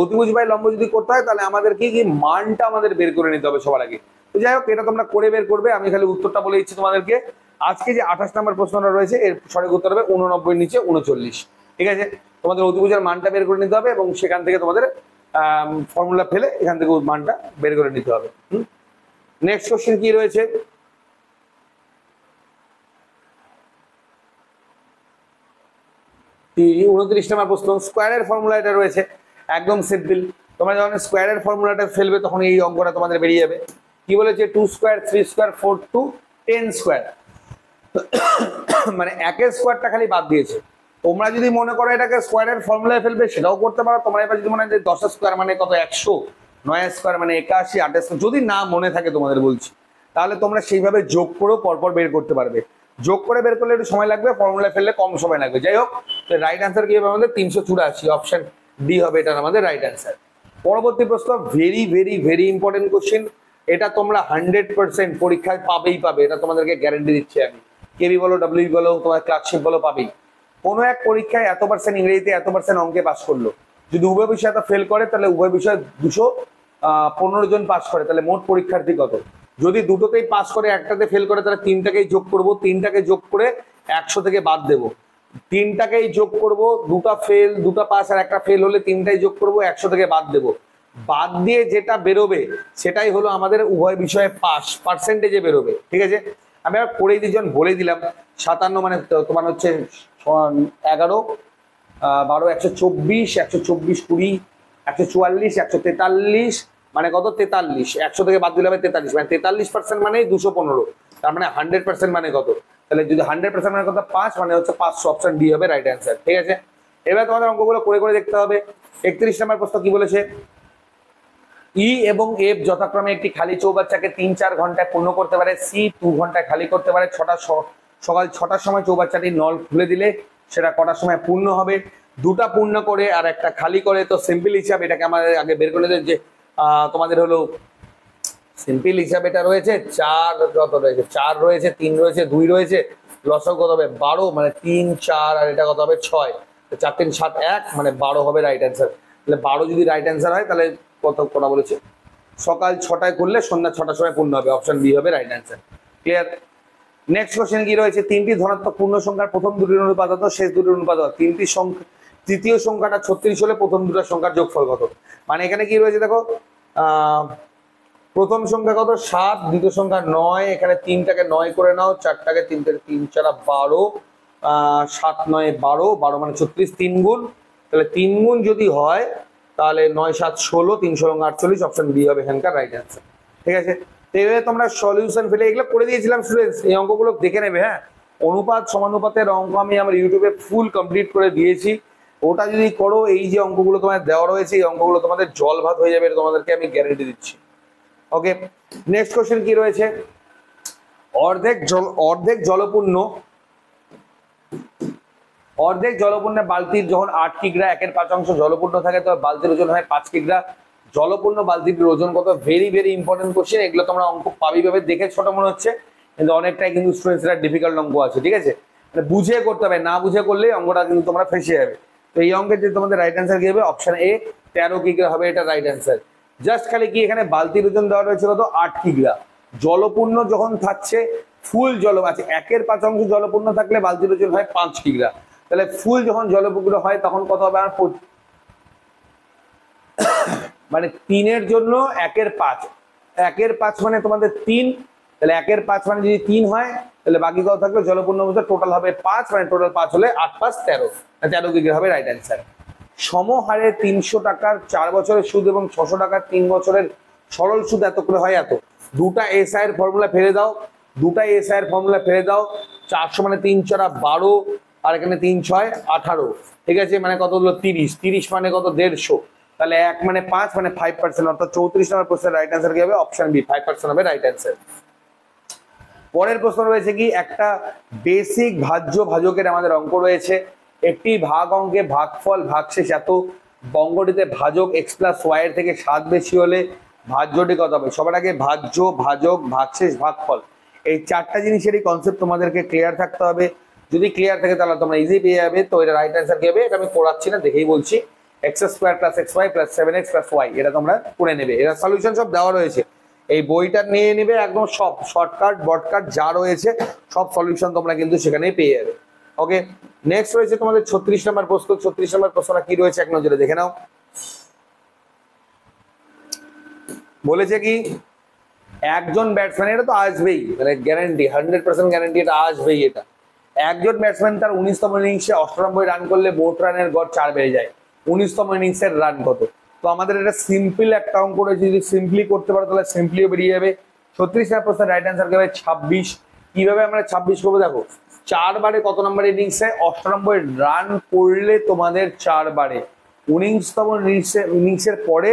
অতিভুজ বাই লম্ব যদি করতে হয় তাহলে আমাদের কি মানটা আমাদের বের করে নিতে হবে সবার আগে। তো যাই হোক, এটা তোমরা করে বের করবে। আমি খালি উত্তরটা বলে দিচ্ছি তোমাদেরকে। আজকে যে 28 নম্বর প্রশ্নটা রয়েছে এর সঠিক উত্তর হবে 89 নিচে 39, ঠিক আছে। তোমাদের অতিভুজের মানটা বের করে নিতে হবে এবং সেখান থেকে তোমাদের ফর্মুলা ফেলে এখান থেকে মানটা বের করে নিতে হবে। নেক্সট কোশ্চেন কি রয়েছে? टी 29 নম্বর প্রশ্ন। স্কয়ারের ফর্মুলা এটা রয়েছে, একদম সিম্পল। তোমরা যখন স্কয়ারের ফর্মুলাটা ফেলবে তখন এই অঙ্কটা তোমাদের বেরিয়ে যাবে। কি বলেছে? 2 স্কয়ার 3 স্কয়ার 4 2 10 স্কয়ার। মানে একের স্কয়ারটা খালি বাদ দিয়েছে। তোমরা যদি মনে করো এটাকে স্কয়ারের ফর্মুলায় ফেলবে সেটাও করতে পারো। তোমরা এবার যদি মনে হয় যে 10 স্কয়ার মানে কত 100, 9 স্কয়ার মানে 81, 28, যদি না মনে থাকে তোমাদের বলছি, তাহলে তোমরা সেইভাবে যোগ করেও পরপর বের করতে পারবে। যোগ করে বের করলে একটু সময় লাগবে, ফর্মুলা ফেললে কম সময় লাগবে। যাই হোক, রাইট অ্যান্সার কি হবে আমাদের 384, অপশন ডি হবে এটা আমাদের রাইট অ্যান্সার। পরবর্তী প্রশ্ন, very very very important question, এটা তোমরা 100% পরীক্ষায় পাবেই পাবে, এটা তোমাদেরকে গ্যারান্টি দিচ্ছি আমি। কেবি বলো, ডাব্লিউ বলো, তোমার ক্লার্কশিপ বলো, পাবেই। কোনো এক পরীক্ষায় এত পার্সেন্ট ইংরেজিতে, এত পার্সেন্ট অঙ্কে পাস করলো, যদি উভয় বিষয়ে ফেল করে তাহলে উভয় বিষয়ে 215 জন পাস করে, তাহলে মোট পরীক্ষার্থী কত? যদি দুটোতেই পাস করে একটাতে ফেল করে তাহলে তিনটাকেই যোগ করব, তিনটাকে যোগ করে 100 থেকে বাদ দেব, তিনটাকেই যোগ করব, দুটা ফেল দুটা পাস আর একটা ফেল হলে তিনটাই যোগ করব, 100 থেকে বাদ দেব, বাদ দিয়ে যেটা বেরোবে সেটাই হলো আমাদের উভয় বিষয়ে পাস পার্সেন্টেজে বেরোবে। ঠিক আছে, আমি আর করেই দুজন বলে দিলাম। 57 মানে তোমার হচ্ছে 11 12 124, 124 20 144, 143 মানে কত? 43। 100 থেকে বাদ দিলে হবে 43, মানে 43% মানে 215, তার মানে 100% মানে কত? তাহলে যদি 100% মানে কত? 5, মানে হচ্ছে 500, অপশন ডি হবে রাইট অ্যান্সার। ঠিক আছে, এবার তোমাদের অঙ্কগুলো করে করে দেখতে হবে। 31 নম্বর প্রশ্ন কি বলেছে? ই এবং এফ যথাক্রমে একটি খালি চৌবাচ্চাকে 3-4 ঘন্টায় পূর্ণ করতে পারে, সি 2 ঘন্টায় খালি করতে পারে। সকাল 6টার সময় চৌবাচ্চাটি নল খুলে দিলে সেটা কটার সময় পূর্ণ হবে? দুটা পূর্ণ করে আর একটা খালি করে, তো সিম্পল হিসাব এটাকে আমাদের আগে বের করে দেয় যে তোমাদের হলো সিম্পল হিসাব এটা রয়েছে 4, কত রয়েছে? 4 রয়েছে, 3 রয়েছে, 2 রয়েছে, লসক কত হবে? 12, মানে 3 4 আর এটা কত হবে? 6, 4 3 7 1, মানে 12 হবে রাইট অ্যান্সার। তাহলে 12 যদি রাইট অ্যান্সার হয় তাহলে কটা বলেছে? সকাল 6টায় করলে সন্ধ্যা 6টার সময় পূর্ণ হবে, অপশন বি হবে right answer. Clear? Next question কি রয়েছে? তিনটি ধনাত্মক পূর্ণ সংখ্যার প্রথম দুটির অনুপাত কত, শেষ দুটির অনুপাত কত? তিনটি সংখ্যা, তৃতীয় সংখ্যাটা 36 হলে প্রথম দুটো সংখ্যার যোগফল কত? মানে এখানে কি রয়েছে দেখো, প্রথম সংখ্যা কত? 7, দ্বিতীয় সংখ্যা 9, এখানে 3টাকে 9 করে নাও, 4টাকে 3 থেকে 3 4 12, 7 9 12, 12 মানে 36, 3 গুণ, তাহলে 3 গুণ যদি হয় তাহলে 9 7 16, 3 16 48, অপশন বি হবে এখানকার রাইট অ্যান্সার। ঠিক আছে, তো এইভাবে তোমরা সলিউশন ফেলে এগুলো করে দিয়েছিলাম স্টুডেন্টস, এই অঙ্কগুলো দেখে নেবে। হ্যাঁ, অনুপাত সমানুপাতের অঙ্ক আমি আমার ইউটিউবে ফুল কমপ্লিট করে দিয়েছি, ওটা যদি করো এই যে অঙ্কগুলো তোমার দেওয়া রয়েছে এই অঙ্কগুলো তোমাদের জল ভাত হয়ে যাবে, এটা তোমাদেরকে আমি গ্যারান্টি দিচ্ছি। ওকে, নেক্সট কোশ্চেন কি রয়েছে? অর্ধেক জলপূর্ণ বালতির যখন 8 কিগ্রা 1/5 জলপূর্ণ থাকে তো বালতির ওজন হয় 5 কিগ্রা। জলপূর্ণ বালতির ওজন কত? ভেরি ভেরি ইম্পর্টেন্ট কোশ্চেন, এগুলো তোমরা অঙ্ক পাবি ভাবে, দেখে ছোট মনে হচ্ছে কিন্তু অনেকটাই কিন্তু স্টুডেন্টসরা ডিফিকাল্ট অঙ্ক আছে। ঠিক আছে, মানে বুঝে করতে হবে, না বুঝে করলে অঙ্কটা কিন্তু তোমরা ফেসে যাবে। তো এই অঙ্কের যে তোমাদের রাইট অ্যান্সার কি হবে? অপশন এ 13 কিগ্রা হবে এটা রাইট অ্যান্সার। জাস্ট খালি কি এখানে বালতির ওজন দেওয়া রয়েছে কত? 8 কিগ্রা। জলপূর্ণ যখন থাকছে ফুল জল আছে 1/5 জলপূর্ণ থাকলে বালতির ওজন হয় 5 কিগ্রা, তাহলে ফুল যখন জলপূর্ণ হয় তখন কত হবে? আর মানে 3 জন্য 1/5, 1/5 মানে তোমাদের 3, তাহলে 1/5 মানে যদি 3 হয় তাহলে বাকি কত থাকবে? জলপূর্ণ অবস্থা টোটাল হবে 5, মানে টোটাল 5 হলে 8 5 13, 13 কিগ্রা হবে রাইট অ্যান্সার। সমহারে 300 টাকার 4 বছরের সুদ এবং 600 টাকার 3 বছরের সরল সুদ এত করে হয় এত। দুটা এসআই এর ফর্মুলা ফেলে দাও, 400 মানে 3 4 12, আর এখানে 3 6 18, ঠিক আছে, মানে কত হলো? 30, 30 মানে কত? 150, তাহলে 1 মানে 5 মানে 5%, অর্থাৎ 34 নম্বর প্রশ্নের রাইট অ্যান্সার কি হবে? অপশন বি 5% হবে রাইট অ্যান্সার। পরের প্রশ্ন রয়েছে কি? একটা বেসিক ভাজ্য ভাজকের আমাদের অঙ্ক রয়েছে, একটি ভাগ অঙ্কে ভাগফল ভাগশেষ এত, বঙ্গটিতে ভাজক x + y এর থেকে 7 বেশি হলে ভাজ্যটি কত হবে? সবার আগে ভাজ্য, ভাজক, ভাগশেষ, ভাগফল, এই চারটা জিনিসেরই কনসেপ্ট তোমাদেরকে ক্লিয়ার থাকতে হবে। যদি ক্লিয়ার থাকে তাহলে তোমরা ইজি পেয়ে যাবে। তো এটা রাইট অ্যান্সার কি হবে? এটা আমি পড়াচ্ছি না, দেখেই বলছি, x² + xy + 7x + y, এটা তোমরা করে নেবে। এটা সলিউশন সব দেওয়া রয়েছে, এই বইটা নিয়ে নেবে একদম, সব শর্টকাট বটকাট যা রয়েছে সব সলিউশন তোমরা কিন্তু সেখানেই পেয়ে যাবে। ওকে, নেক্সট রয়েছে তোমাদের 36 নম্বর প্রশ্ন। 36 নম্বর প্রশ্নটা কি রয়েছে এক নজরে দেখে নাও। বলেছে কি? একজন ব্যাটসম্যান, এটা তো আসবেই, মানে গ্যারান্টি, 100% গ্যারান্টি এটা আসবেই। এটা একজন ব্যাটসম্যান তার 19তম ইনিংসে 98 রান করলে মোট রানের গড় 4 বেড়ে যায়। 19তম ইনিংসের রান কত? তো আমাদের এটা সিম্পল একটা অঙ্ক রয়েছে, যদি সিম্পলি করতে পারো তাহলে সিম্পলিও বেরিয়ে যাবে। 36 নম্বর প্রশ্নের রাইট অ্যান্সার কি হবে? 26। কিভাবে আমরা 26 করবো দেখো, 4 বারে কত নম্বর ইনিংসে 98 রান করলে তোমাদের 4 বারে 19তম ইনিংসের পরে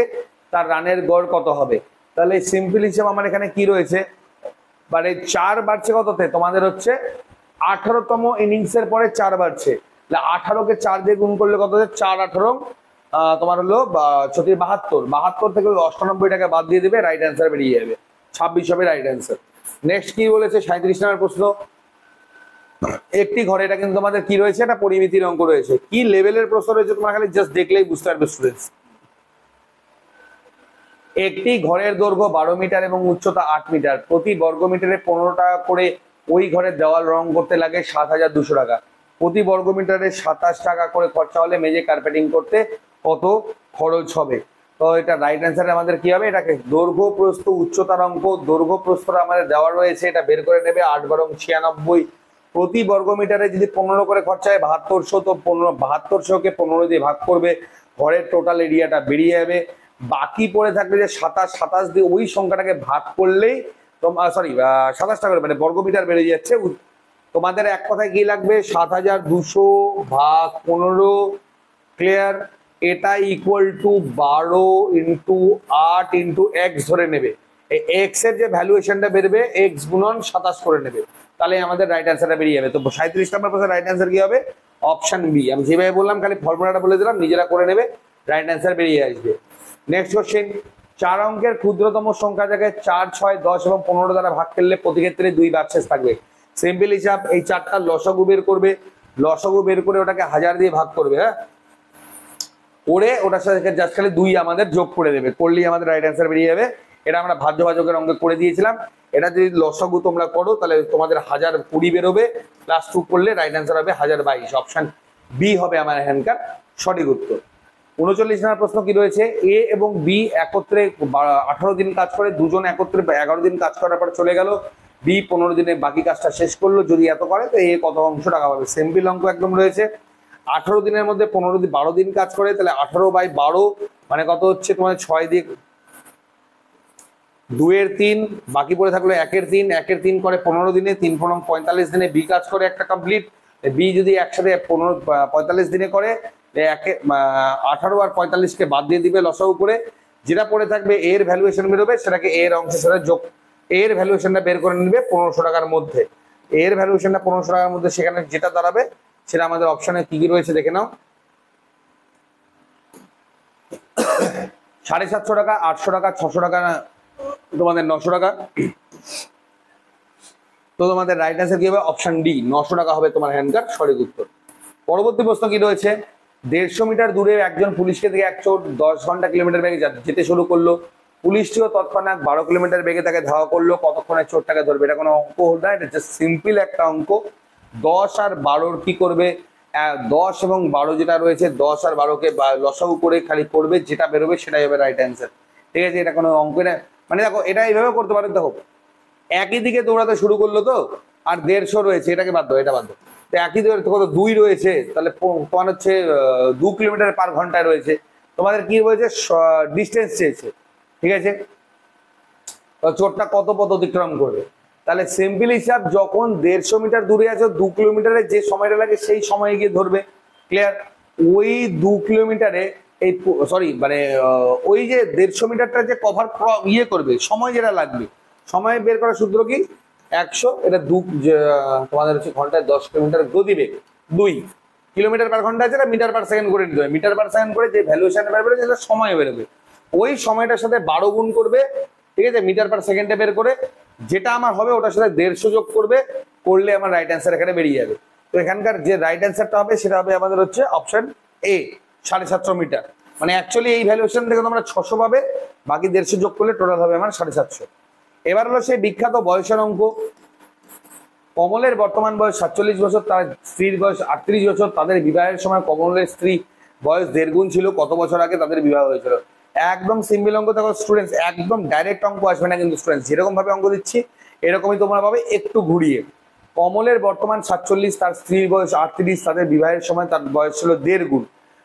তার রানের গড় কত হবে? তাহলে সিম্পল হিসেবে আমার এখানে কি রয়েছে? মানে 4 বাড়ছে কততে? তোমাদের হচ্ছে 18তম ইনিংসের পরে 4 বাড়ছে, 18কে 4 দিয়ে গুণ করলে কত হচ্ছে? 4 18 তোমার হলো 72 থেকে 98টাকে বাদ দিয়ে দেবে, রাইট অ্যান্সার বেরিয়ে যাবে, 26 হবে রাইট অ্যান্সার। নেক্সট কি বলেছে 37 নম্বর প্রশ্ন, একটি ঘরে, এটা কিন্তু তোমাদের কি রয়েছে, এটা পরিমিতির অঙ্ক রয়েছে। কি লেভেলের প্রশ্ন রয়েছে তোমরা খালি জাস্ট দেখলেই বুঝতে পারবে স্টুডেন্টস। একটি ঘরের দৈর্ঘ্য 12 মিটার এবং উচ্চতা 8 মিটার, প্রতি বর্গ মিটারে 15 টাকা করে ওই ঘরের দেওয়াল রং করতে লাগে 7200 টাকা, প্রতি বর্গ মিটারে 27 টাকা করে খরচা হলে মেঝে কার্পেটিং করতে কত খরচ হবে? তো এটা রাইট অ্যান্সার আমাদের কি হবে? এটাকে দৈর্ঘ্য প্রস্থ উচ্চতার অঙ্ক, দৈর্ঘ্য প্রস্থটা আমাদের দেওয়া রয়েছে, এটা বের করে নেবে। 8 বারং 96, প্রতি বর্গ মিটারে যদি 15 করে খরচা হয় 7200, তো 7200কে 15 দিয়ে ভাগ করবে, ঘরের টোটাল এরিয়াটা বেরিয়ে যাবে। বাকি পড়ে থাকবে যে 27 দিয়ে ওই সংখ্যাটাকে ভাগ করলেই সরি 27 টাকা মানে বর্গমিটার বেড়ে যাচ্ছে। তোমাদের এক কথায় কি লাগবে? 7200 ভাগ 15, ক্লিয়ার? এটা equal to 12 into 8 into x ধরে নেবে। এক্স এর যে ভ্যালুয়েশনটা বেরবে এক্স গুণন 27 করে নেবে, তাহলে আমাদের রাইট অ্যান্সারটা বেরিয়ে যাবে। তো 37 নম্বর প্রশ্নের রাইট অ্যান্সার কি হবে? Option B. আমি যেভাবে বললাম খালি ফর্মুলাটা বলে দিলাম, নিজেরা করে নেবে, রাইট অ্যান্সার বেরিয়ে আসবে। নেক্সট কোশ্চেন, 4 অঙ্কের ক্ষুদ্রতম সংখ্যা জায়গায় 4 6 10 এবং 15 দ্বারা ভাগ করলে প্রতি ক্ষেত্রে 2 ভাগশেষ থাকবে। সিম্পল হিসাব, এই 4টার লসাগু বের করবে, লসাগু বের করে ওটাকে 1000 দিয়ে ভাগ করবে, হ্যাঁ, করে ওটার সাথে জাস্ট খালি 2 আমাদের যোগ করে দেবে, করলেই আমাদের রাইট অ্যান্সার বেরিয়ে যাবে। এটা আমরা ভাজ্যভাজকের অঙ্কে করে দিয়েছিলাম। এটা যদি লসাগু তোমরা করো তাহলে তোমাদের 1020 বেরোবে, প্লাস 2 করলে রাইট অ্যান্সার হবে 1022। অপশন বি হবে আমার এখানকার সঠিক উত্তর। 39 নম্বর প্রশ্ন কি রয়েছে, এ এবং বি একত্রে 18 দিন কাজ করে, দুজন একত্রে 11 দিন কাজ করার পর চলে গেল, বি 15 দিনে বাকি কাজটা শেষ করলো, যদি এত করে তো এ কত অংশ টাকা পাবে? সিম্পল অঙ্ক একদম রয়েছে। 18 দিনের মধ্যে 12 দিন কাজ করে, তাহলে 18/12 মানে কত হচ্ছে তোমার 6 দিয়ে 2 এর 3, বাকি পড়ে থাকলো 1 এর 3, 1 এর 3 করে 15 দিনে, 3 15 45 দিনে বি কাজ করে একটা কমপ্লিট। বি যদি একসাথে 45 দিনে করে, 18 আর 45কে বাদ দিয়ে দিবে লসাগু করে, যেটা পড়ে থাকবে এর ভ্যালুয়েশন বেরোবে, সেটাকে এর অংশের সাথে যোগ, এর ভ্যালুয়েশনটা বের করে নিবে 1500 টাকার মধ্যে। এর ভ্যালুয়েশনটা 1500 টাকার মধ্যে, সেখানে যেটা দাঁড়াবে সেটা আমাদের অপশনে কি কি রয়েছে দেখে নাও। 750 টাকা, 800 টাকা, 600 টাকা, তোমাদের 900 টাকা। তো তোমাদের রাইট অ্যান্সার কি হবে? অপশন ডি, 900 টাকা হবে তোমার এখানকার সঠিক উত্তর। পরবর্তী প্রশ্ন কি রয়েছে, 150 মিটার দূরে একজন পুলিশকে দেখে এক চোর 10 ঘন্টা কিলোমিটার বেগে যেতে শুরু করলো, পুলিশটিও তৎক্ষণাৎ 12 কিলোমিটার বেগে তাকে ধাওয়া করলো, কতক্ষণে চোরটাকে ধরবে? এটা কোনো অঙ্ক না, এটা জাস্ট সিম্পল একটা অঙ্ক। 10 আর 12 কি করবে? 10 এবং 12 যেটা রয়েছে, 10 আর 12কে লসাগু করে খালি করবে, যেটা বেরোবে সেটাই হবে রাইট অ্যান্সার। ঠিক আছে, এটা কোনো অঙ্ক না, মানে দেখো এটা এইভাবে করতে পারো। দেখো একই দিকে দৌড়াতে শুরু করলো তো, আর 150 রয়েছে, এটাকে বাদ দাও, এটা বাদ দাও। তো একই দিকে কত 2 রয়েছে, তাহলে তোমার হচ্ছে 2 কিলোমিটার পার ঘন্টায় রয়েছে, তোমাদের কি রয়েছে? ডিস্টেন্স চেয়েছে, ঠিক আছে, চোরটা কত পথ অতিক্রম করবে? তাহলে সিম্পল হিসাব, যখন 150 মিটার দূরে আছে, 2 কিলোমিটারে যে সময়টা লাগে সেই সময়ে গিয়ে ধরবে, ক্লিয়ার? ওই 2 কিলোমিটারে এই সরি মানে ওই যে 150 মিটারটা যে কভার ইয়ে করবে, সময় যেটা লাগবে, সময় বের করার সূত্র কি? 100, এটা তোমাদের হচ্ছে ঘন্টায় 10 কিলোমিটার গতিবেগ, 2 কিলোমিটার পার ঘন্টা আছে, এটা মিটার পার সেকেন্ড করে নিতে হবে। মিটার পার সেকেন্ড করে যে ভ্যালুয়েশন বেরোবে সেটা সময় বেরোবে, ওই সময়টার সাথে 12 গুণ করবে, ঠিক আছে, মিটার পার সেকেন্ডে বের করে, যেটা আমার হবে ওটার সাথে 150 যোগ করবে, করলে আমার রাইট অ্যান্সার এখানে বেরিয়ে যাবে। তো এখানকার যে রাইট অ্যান্সারটা হবে সেটা হবে আমাদের হচ্ছে অপশন এ, 750 মিটার। মানে অ্যাকচুয়ালি এই ভ্যালুয়েশন থেকে তোমরা 600 পাবে, বাকি 150 যোগ করলে টোটাল হবে আমার 750। এবার হলো সেই বিখ্যাত বয়সের অঙ্ক। কমলের বর্তমান বয়স 47 বছর, তার স্ত্রীর বয়স 38 বছর, তাদের বিবাহের সময় কমলের স্ত্রী বয়স 1.5 গুণ ছিল, কত বছর আগে তাদের বিবাহ হয়েছিল? একদম সিম্পল অঙ্ক। দেখো স্টুডেন্টস, একদম ডাইরেক্ট অঙ্ক আসবে না কিন্তু স্টুডেন্টস, যেরকম ভাবে অঙ্ক দিচ্ছি এরকমই তোমরা পাবে, একটু ঘুরিয়ে। কমলের বর্তমান 47, তার স্ত্রীর বয়স 38, তাদের বিবাহের সময় তার বয়স ছিল 1.5 গুণ,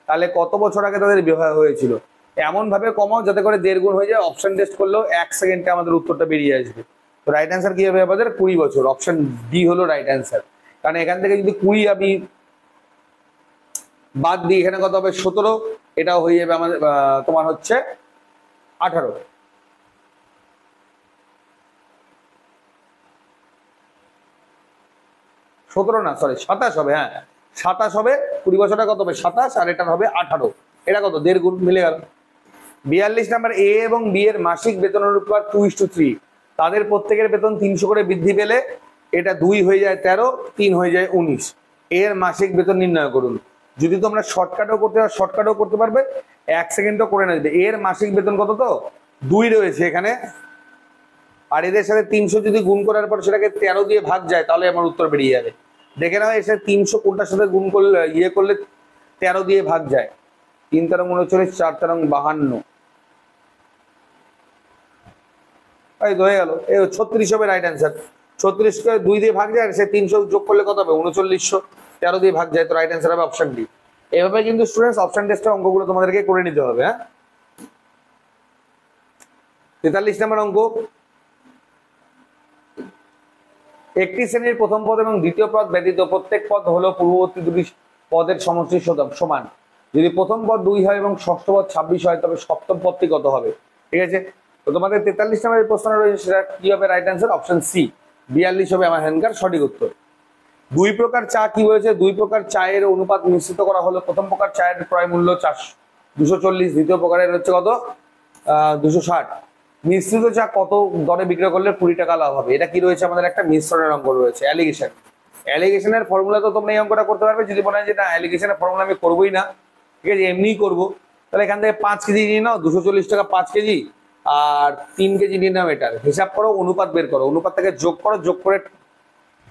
তাহলে কত বছর আগে তাদের বিবাহ হয়েছিল? এমন ভাবে কমাও যাতে করে 1.5 গুণ হয়ে যায়, অপশন টেস্ট করলেও 1 সেকেন্ডে আমাদের উত্তরটা বেরিয়ে আসবে। তো রাইট অ্যান্সার কি হবে আমাদের? 20 বছর। অপশন ডি হলো রাইট অ্যান্সার। কারণ এখান থেকে যদি 20 আমি বাদ দিই, এখানে কত হবে? 17, এটাও হয়ে যাবে আমাদের তোমার হচ্ছে 18। 17 না, সরি 27 হবে। হ্যাঁ 27 হবে, 20 বছরটা কত হবে 27, আর এটার হবে 18। এটা কত 1.5 গুণ মিলে গেল। 42 নাম্বার, এ এবং বি এর মাসিক বেতন অনুপাত 2:3। তাদের প্রত্যেকের বেতন 300 করে বৃদ্ধি পেলে এটা 2 হয়ে যায় 13, 3 হয়ে যায় 19। এর মাসিক বেতন নির্ণয় করুন। যদি তোমরা শর্টকাটও করতে পারো, শর্টকাটও করতে পারবে, 1 সেকেন্ডও করে নেবে। এর মাসিক বেতন কত, তো 2 রয়েছে এখানে, আর এদের সাথে 300 যদি গুণ করার পর সেটাকে 13 দিয়ে ভাগ যায়, তাহলে আমার উত্তর বেরিয়ে যাবে। দেখে নাও এসে 300 কোনটার সাথে গুণ করলে করলে 13 দিয়ে ভাগ যায়। 3 তেরো 39, 4 তেরো 52, এই তো হয়ে গেল। এই 36 হবে রাইট অ্যান্সার। 36 কে 2 দিয়ে ভাগ যায়, আর সে 300 যোগ করলে কত হবে 3900, 13 দিয়ে ভাগ যায়, তো রাইট অ্যান্সার হবে অপশন ডি। এভাবে কিন্তু স্টুডেন্টস অপশন টেস্টের অঙ্কগুলো তোমাদেরকে করে নিতে হবে। হ্যাঁ 43 নম্বর অঙ্ক, একটি শ্রেণীর প্রথম পদ এবং দ্বিতীয় পদ ব্যতীত প্রত্যেক পদ হলো পূর্ববর্তী দুটি পদের সমষ্টির সমান। যদি প্রথম পদ 2 হয় এবং ষষ্ঠ পদ 26 হয়, তবে সপ্তম পদটি কত হবে? ঠিক আছে, তো তোমাদের 43 নম্বরের প্রশ্ন রয়েছে, সেটা কি হবে রাইট অ্যান্সার? অপশন সি 42 হবে আমার এখানকার সঠিক উত্তর। 2 প্রকার চা কি বলেছে? 2 প্রকার চায়ের অনুপাত নিশ্চিত করা হলো। প্রথম প্রকার চায়ের ক্রয় মূল্য 240, দ্বিতীয় প্রকারের হচ্ছে কত 260। মিশ্রিত চা কত দরে বিক্রয় করলে 20 টাকা লাভ হবে? এটা কি রয়েছে আমাদের? একটা মিশ্রণের অঙ্ক রয়েছে, অ্যালিগেশন। অ্যালিগেশনের ফর্মুলা তো তোমরা এই অঙ্কটা করতে পারবে। যদি মনে হয় যে না অ্যালিগেশনের ফর্মুলা আমি করবোই না, ঠিক আছে এমনিই করবো, তাহলে এখান থেকে 5 কেজি নিয়ে নাও, 240 টাকা 5 কেজি, আর 3 কেজি নিয়ে নাও। এটার হিসাব করো, অনুপাত বের করো, অনুপাত থেকে যোগ করো, যোগ করে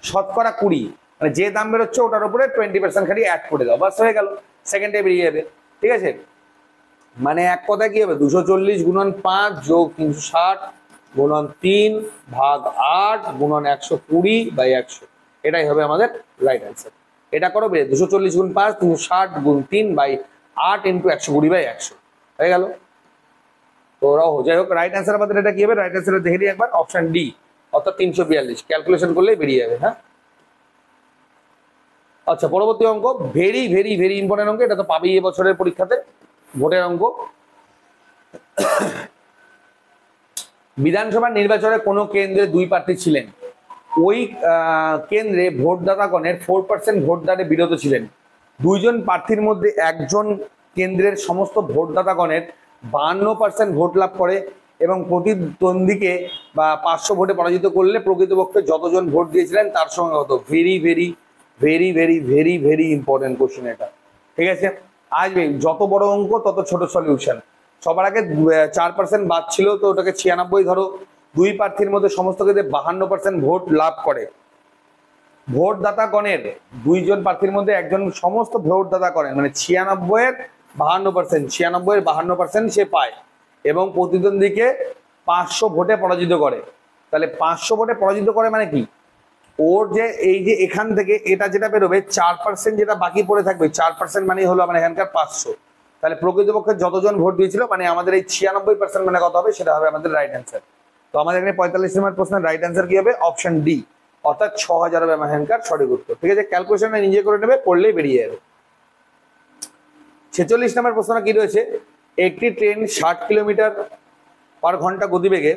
শতকরা 20, মানে যে দাম বেরোচ্ছে ওটার উপরে 20% খালি অ্যাড করে দাও, বাস হয়ে গেল, সেকেন্ডে বেরিয়ে যাবে। ঠিক আছে, মানে এক কথায় কি হবে 240 গুণন 5 যোগ 360 গুণন 3 ভাগ 8 গুণন 120/100, এটাই হবে আমাদের রাইট অ্যান্সার। এটা করো, 240 গুণ 5, 360 গুণ 3/8 ইন্টু 120/100 হয়ে গেল। তো ওরাও যাই হোক, রাইট অ্যান্সার আমাদের এটা কি হবে? রাইট অ্যান্সার দেখে নিই একবার, অপশন ডি অর্থাৎ 342, ক্যালকুলেশন করলেই বেরিয়ে যাবে। হ্যাঁ আচ্ছা, পরবর্তী অঙ্ক ভেরি ভেরি ভেরি ইম্পর্টেন্ট অঙ্ক, এটা তো পাবেই এবছরের পরীক্ষাতে, ভোটের অঙ্ক। বিধানসভা নির্বাচনে কোনো কেন্দ্রে 2 প্রার্থী ছিলেন। ওই কেন্দ্রে ভোটদাতাগণের 4% ভোটদানে বিরত ছিলেন। 2 জন প্রার্থীর মধ্যে একজন কেন্দ্রের সমস্ত ভোটদাতাগণের 52% ভোট লাভ করে এবং প্রতিদ্বন্দ্বীকে বা 500 ভোটে পরাজিত করলে প্রকৃতপক্ষে যতজন ভোট দিয়েছিলেন তার সঙ্গে কত? Very very very very very very important question এটা। ঠিক আছে, আসবে যত বড় অঙ্ক তত ছোট সলিউশন। সবার আগে 4% বাদ ছিল, তো ওটাকে 96 ধরো। 2 প্রার্থীর মধ্যে সমস্ত ক্ষেত্রে 52% ভোট লাভ করে। ভোটদাতাগণের 2 জন প্রার্থীর মধ্যে একজন সমস্ত ভোটদাতা করেন, মানে 96 এর 52%, 96 এর 52% সে পায় এবং প্রতিদ্বন্দ্বীকে 500 ভোটে পরাজিত করে। তাহলে 500 ভোটে পরাজিত করে মানে কি? ওর যে এই যে এখান থেকে এটা যেটা বেরোবে 4% যেটা বাকি পড়ে থাকবে, 4% মানে হলো আমার এখানকার 500। তাহলে প্রকৃতপক্ষে যতজন ভোট দিয়েছিল মানে আমাদের এই 96% মানে কত হবে? সেটা হবে আমাদের রাইট অ্যান্সার। তো আমাদের এখানে 45 নম্বর প্রশ্নের রাইট অ্যান্সার কি হবে? অপশন ডি অর্থাৎ 6000 হবে আমার এখানকার সঠিক উত্তর। ঠিক আছে, ক্যালকুলেশনটা নিজে করে নেবে, পড়লেই বেরিয়ে যাবে। 46 নম্বর প্রশ্ন কি রয়েছে? একটি ট্রেন 60 কিলোমিটার পার ঘন্টা গতিবেগে